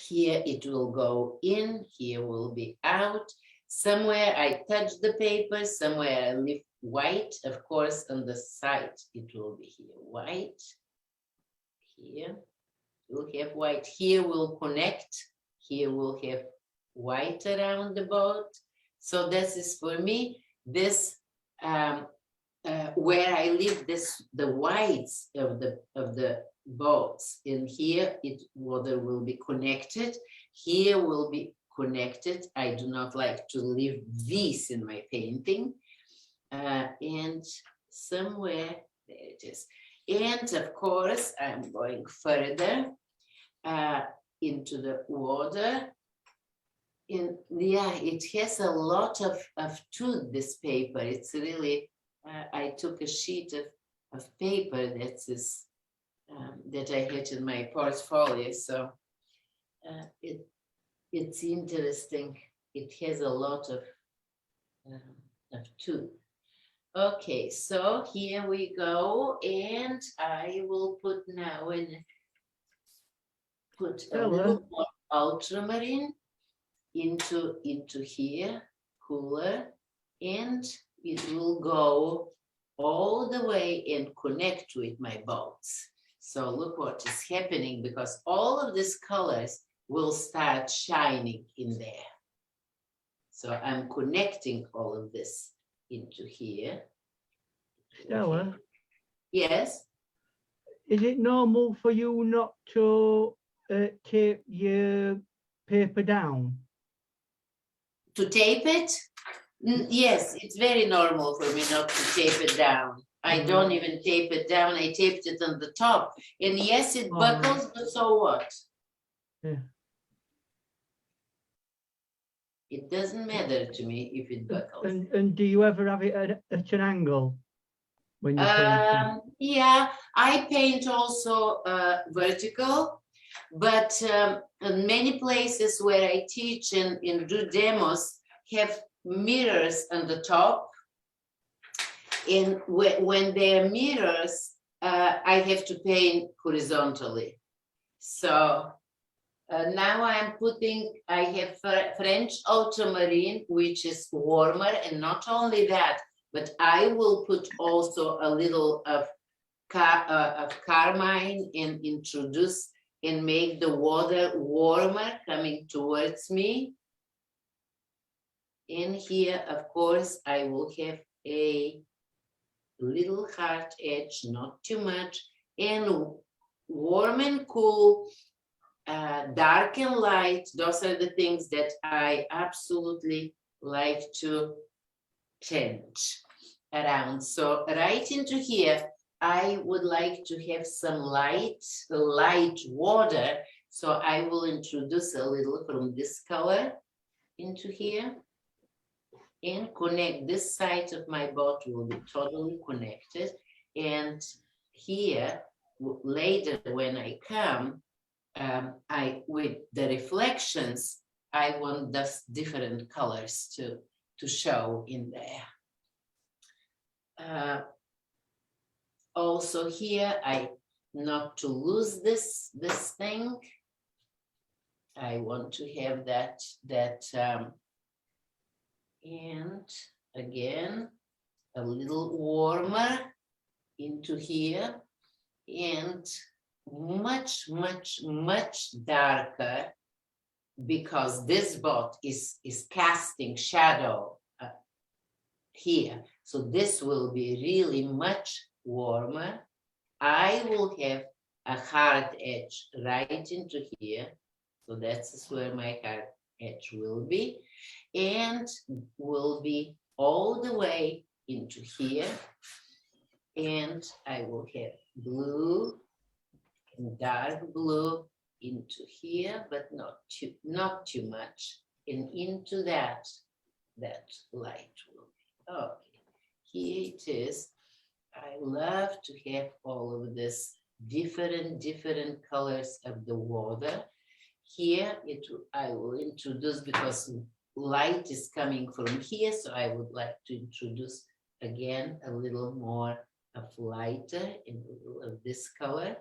Here it will go in, here will be out. Somewhere I touch the paper, somewhere I leave white. Of course, on the side, it will be here white. Here we'll have white. Here we'll connect. Here we'll have white around the boat. So this is for me, this where I leave the whites of the boats. In here, water will be connected. Here will be connected. I do not like to leave these in my painting. And somewhere, there it is. And of course, I'm going further into the water. And yeah, it has a lot of tooth, this paper. It's really, I took a sheet of paper that is that I had in my portfolio. So it's interesting. It has a lot of tooth. Okay, so here we go, and I will put now put a little more ultramarine into here, cooler, and it will go all the way and connect with my boats. So look what is happening, because all of these colors will start shining in there. So I'm connecting all of this into here. Stella, Yes. is it normal for you not to tape your paper down? To tape it? Yes, it's very normal for me not to tape it down. I don't even tape it down. I taped it on the top. And yes, it buckles, but so what? Yeah. It doesn't matter to me if it buckles. And do you ever have it at an angle when you paint? Yeah, I paint also vertical, but in many places where I teach and do demos have mirrors on the top. And when there are mirrors, I have to paint horizontally. So now I'm putting, I have French ultramarine, which is warmer, and not only that, but I will put also a little of carmine and introduce and make the water warmer coming towards me. In here, of course, I will have a little hard edge, not too much, and warm and cool, dark and light. Those are the things that I absolutely like to change around. So right into here, I would like to have some light water. So I will introduce a little from this color into here and connect. This side of my boat will be totally connected. And here, later when I come, with the reflections, I want those different colors to show in there. Also here, not to lose this thing. I want to have that and again, a little warmer into here and much, much, much darker, because this bot is casting shadow here. So this will be really much warmer. I will have a hard edge right into here. So that's where my hard edge will be. And will be all the way into here. And I will have blue and dark blue into here, but not too much. And into that light will be. Okay, here it is. I love to have all of this different colors of the water. Here I will introduce, because light is coming from here, so I would like to introduce again a little more of lighter in a little of this color,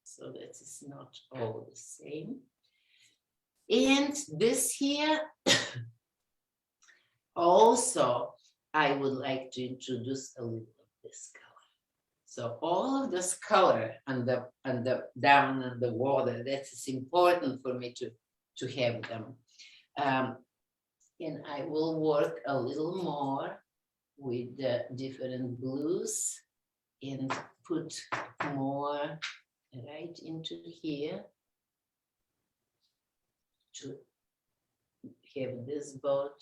so that it's not all the same. And this here, also, I would like to introduce a little of this color. So all of this color on the down on the water, that is important for me to have them. And I will work a little more with the different blues and put more right into here to have this boat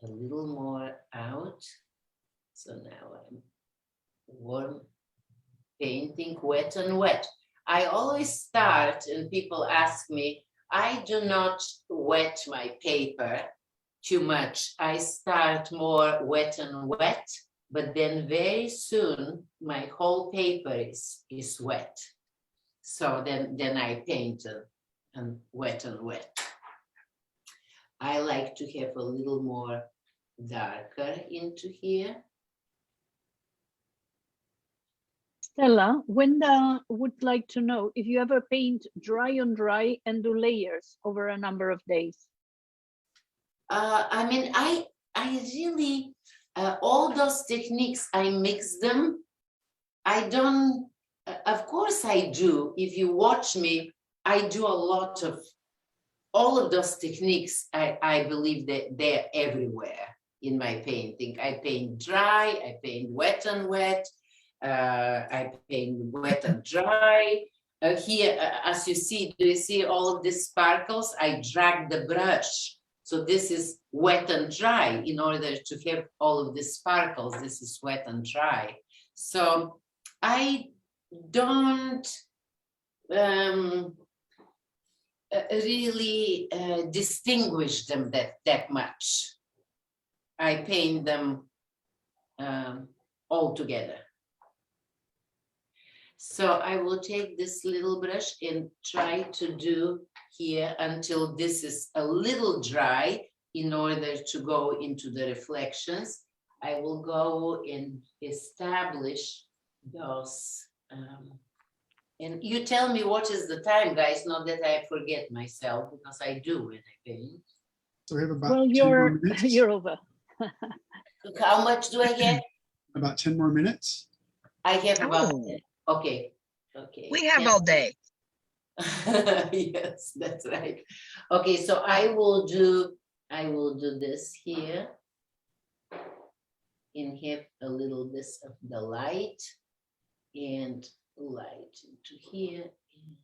a little more out. So now I'm warm painting, wet and wet. I always start, and people ask me, I do not wet my paper too much. I start more wet and wet, but then very soon my whole paper is wet. So then I paint and wet. I like to have a little more darker into here. Stella, Wenda would like to know if you ever paint dry on dry and do layers over a number of days. I mean, I really, all those techniques, I mix them. I don't, of course I do. If you watch me, I do a lot of, all of those techniques, I believe that they're everywhere in my painting. I paint dry, I paint wet and wet, I paint wet and dry. Here, as you see, do you see all of these sparkles? I drag the brush. So this is wet and dry. In order to have all of these sparkles, this is wet and dry. So I don't really distinguish them that much. I paint them all together. So I will take this little brush and try to do here until this is a little dry in order to go into the reflections. I will go and establish those. And you tell me what is the time, guys, not that I forget myself, because I do when I paint. So we have about Well, 10 more minutes. you're over. How much do I get? About 10 more minutes. I have about, Oh. okay. We have 10. all day. Yes, that's right. Okay, so I will do this here and have a little bit of the light and light into here and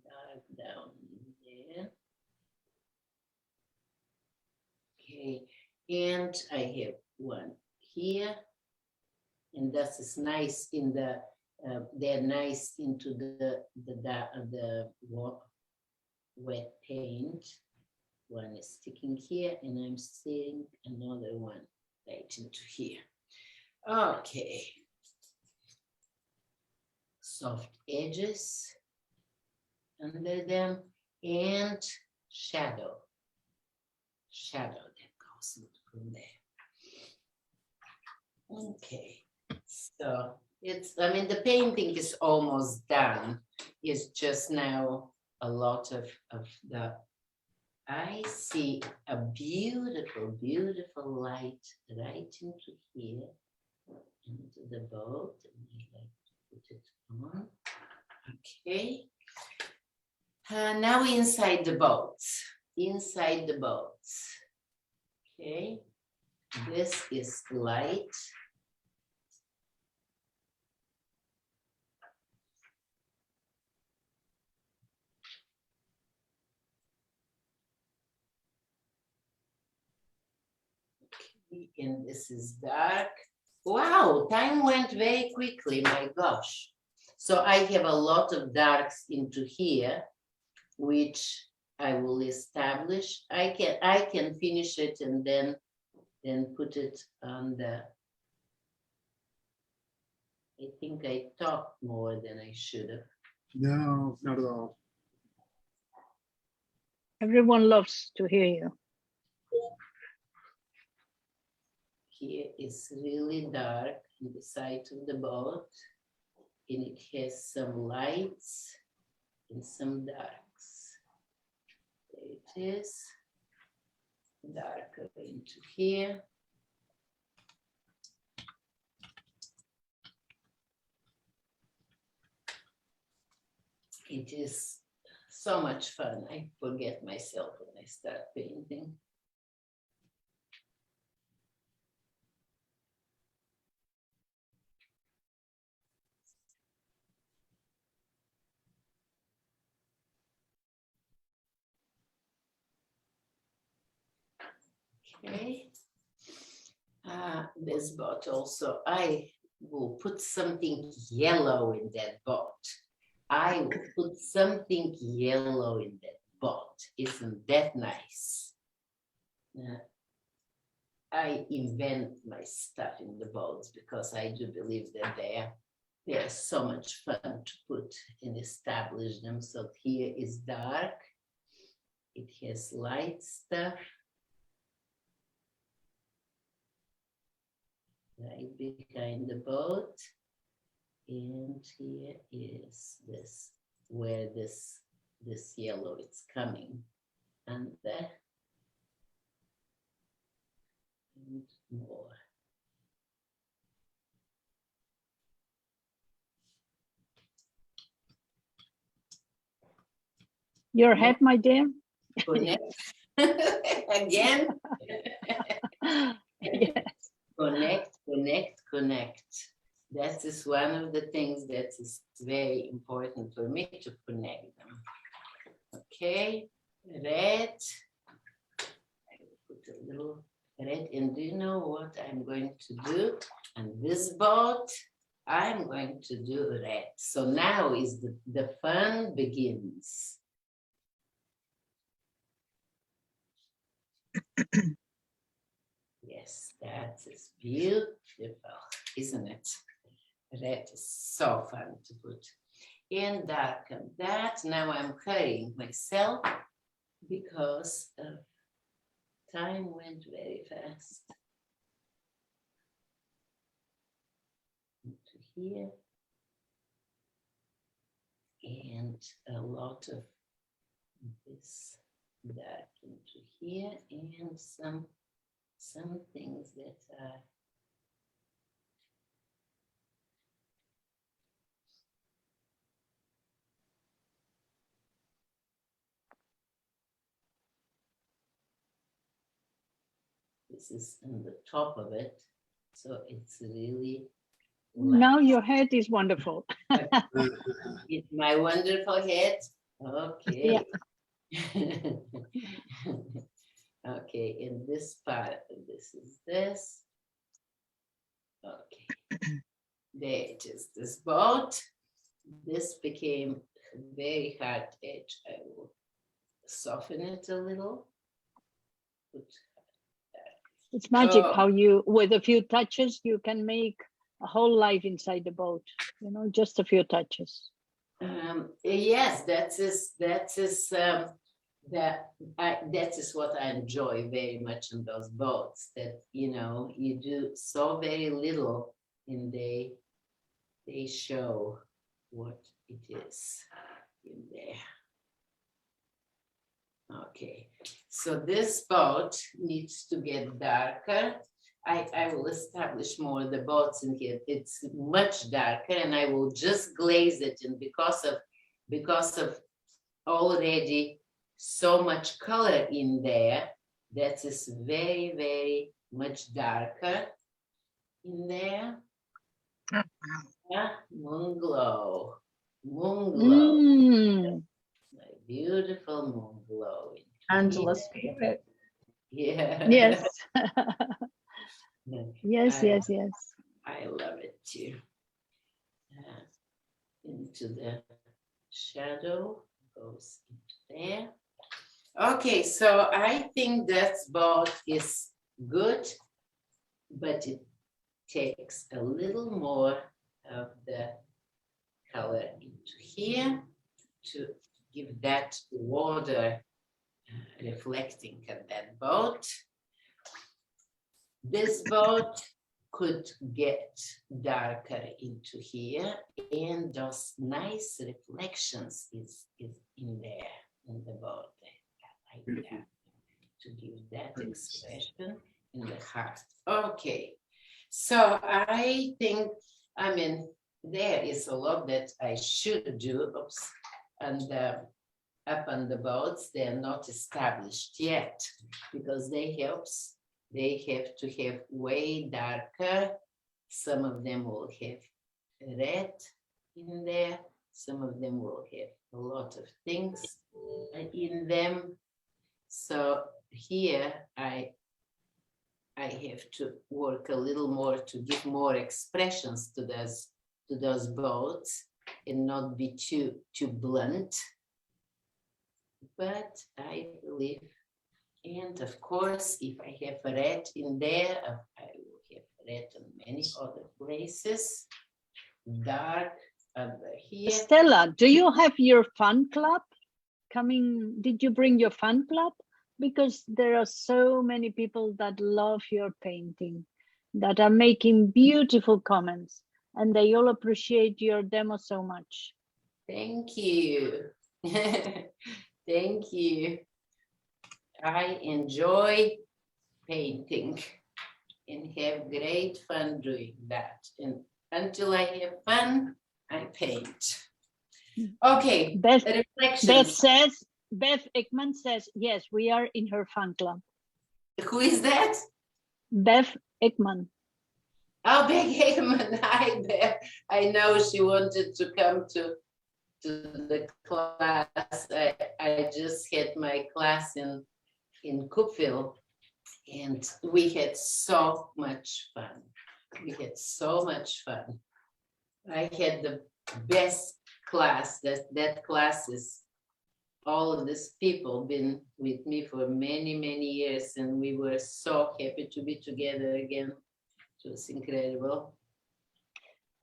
dark down in there. Okay, and I have one here, and that is nice in the they're nice into the wet paint. One is sticking here, and I'm seeing another one right into here. Okay. Soft edges under them and shadow that goes from there. Okay, so it's, I mean, the painting is almost done. It's just now a lot of the, I see a beautiful, beautiful light right into here, into the boat. And I like to put it on. Okay. Now inside the boats. Inside the boats. Okay. This is light. Okay, and this is dark. Wow, time went very quickly, my gosh. So I have a lot of darks into here, which I will establish. I can finish it and then put it on the, I think I talked more than I should have. No, not at all. Everyone loves to hear you. Here is really dark on the side of the boat, and it has some lights and some darks. There it is, darker into here. It is so much fun. I forget myself when I start painting. Okay. This boat also, I will put something yellow in that boat. I will put something yellow in that boat. Isn't that nice? I invent my stuff in the boats because I do believe that they are so much fun to put and establish them. So here is dark. It has light stuff. Right behind the boat. And here is this, where this yellow is coming. And there. And more. Your head, my dear? Connect. Again. Yes. Connect, connect, connect. That is one of the things that is very important for me, to connect them. Okay, red. I will put a little red, and do you know what I'm going to do? On this boat, I'm going to do red. So now is the fun begins. Yes, that is beautiful, isn't it? Red is so fun to put. And darken that. Now I'm hurrying myself because time went very fast. Into here. And a lot of this dark into here, and some things that are this is on the top of it, so it's really Now your head is wonderful. It's my wonderful head. Okay. Okay, in this part, this is this. Okay. There it is, this boat. This became a very hard edge. I will soften it a little. It's magic Oh. how you, with a few touches, you can make a whole life inside the boat. You know, just a few touches. Yes, that is that is what I enjoy very much in those boats, that, you know, you do so very little and they show what it is in there. Okay, so this boat needs to get darker. I will establish more of the boats in here. It's much darker, and I will just glaze it. And because of already so much color in there, that is very, very much darker in there. Yeah, moon glow, moon glow. Mm. My beautiful moon glow. Angela's favorite. Yeah. Yes. Yeah. Yes, yes, yes. I love it too. Into the shadow, goes into there. Okay, so I think that boat is good, but it takes a little more of the color into here to give that water reflecting at that boat. This boat could get darker into here, and those nice reflections is in there in the boat, like that, to give that expression in the heart. Okay, so I think, I mean, there is a lot that I should do. Oops. And up on the boats, they're not established yet, because they have to have way darker. Some of them will have red in there. Some of them will have a lot of things in them. So here I have to work a little more to give more expressions to those boats and not be too blunt. But I believe, and of course, if I have red in there, I will have red in many other places. Dark under here. Stella, do you have your fan club coming? Did you bring your fan club? Because there are so many people that love your painting, that are making beautiful comments, and they all appreciate your demo so much. Thank you. Thank you. I enjoy painting and have great fun doing that. And until I have fun, I paint. Okay, Beth reflections. Beth Ekman says, yes, we are in her fan club. Who is that? Beth Ekman. Oh, Beth Ekman. Hi, Beth. I know she wanted to come to the class. I just had my class in Cookville, and we had so much fun. We had so much fun. I had the best class. That class is all of these people been with me for many, many years, and we were so happy to be together again. It was incredible.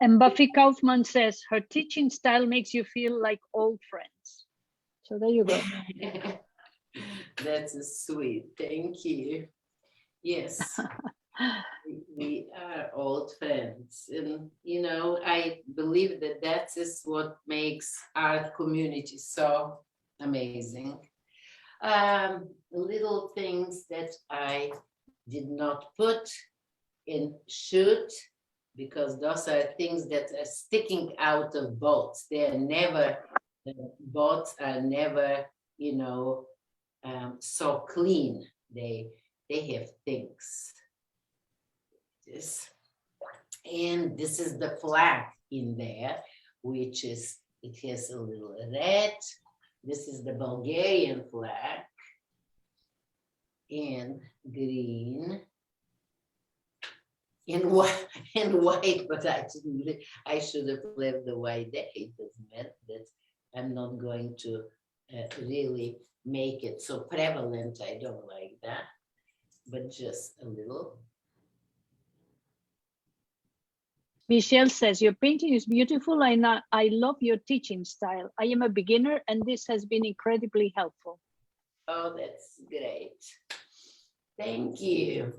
And Buffy Kaufman says her teaching style makes you feel like old friends. So there you go. That's sweet. Thank you. Yes, we are old friends, and you know, I believe that is what makes our community so amazing. Little things that I did not put in should, because those are things that are sticking out of boats. They're never, boats are never, you know, so clean. They have things. And this is the flag in there, which is, it has a little red. This is the Bulgarian flag, and green, and white, but I should have left the white there. It doesn't matter. That I'm not going to really make it so prevalent. I don't like that, but just a little. Michelle says, your painting is beautiful and I love your teaching style. I am a beginner and this has been incredibly helpful. Oh, that's great. Thank you.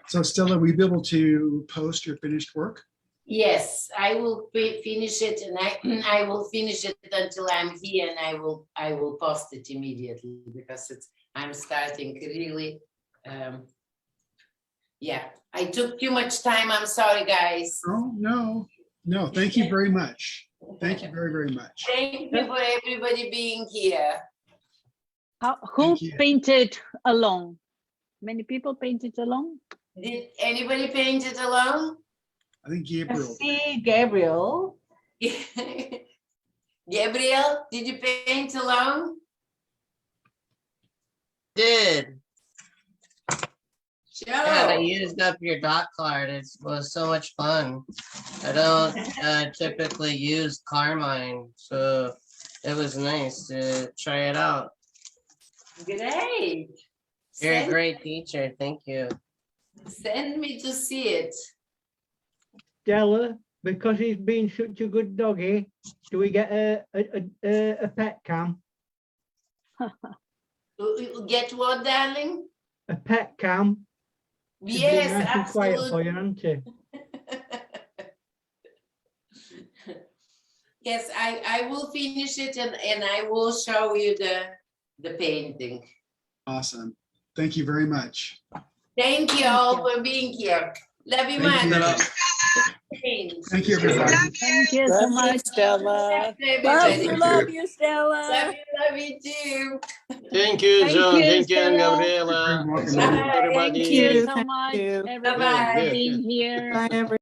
So Stella, will you be able to post your finished work? Yes, I will finish it, and I will finish it until I'm here, and I will post it immediately because I'm starting really. Yeah, I took too much time. I'm sorry, guys. Oh, no, no, thank you very much. Thank you very, very much. Thank you for everybody being here. Who Thank you. painted along? Many people painted along? Did anybody paint it alone? I think I Gabriel. see Gabriel. Gabriel, did you paint alone? Did. Sure. Yeah, I used up your dot card. It was so much fun. I don't typically use Carmine, so it was nice to try it out. Great. You're a Send, great teacher. Thank you. send me to see it. Stella, because he's been such a good doggy, do we get a pet cam? Get what, darling? A pet cam? She's been Yes, nice and quiet for absolutely. you, hasn't she? Yes, I will finish it and I will show you the painting. Awesome. Thank you very much. Thank you Thank all you. for being here. Love you Thank much. you. Thank you, everybody. Thank you so Love you, much. Stella. Everybody. Love you, Stella. Love you too. Thank you, Thank John. you, Thank you, and Stella. Gabriela. You're welcome. Thank you, Bye. everybody. Thank you so Thank much, you. everybody, Bye-bye. for being here. Bye, everyone.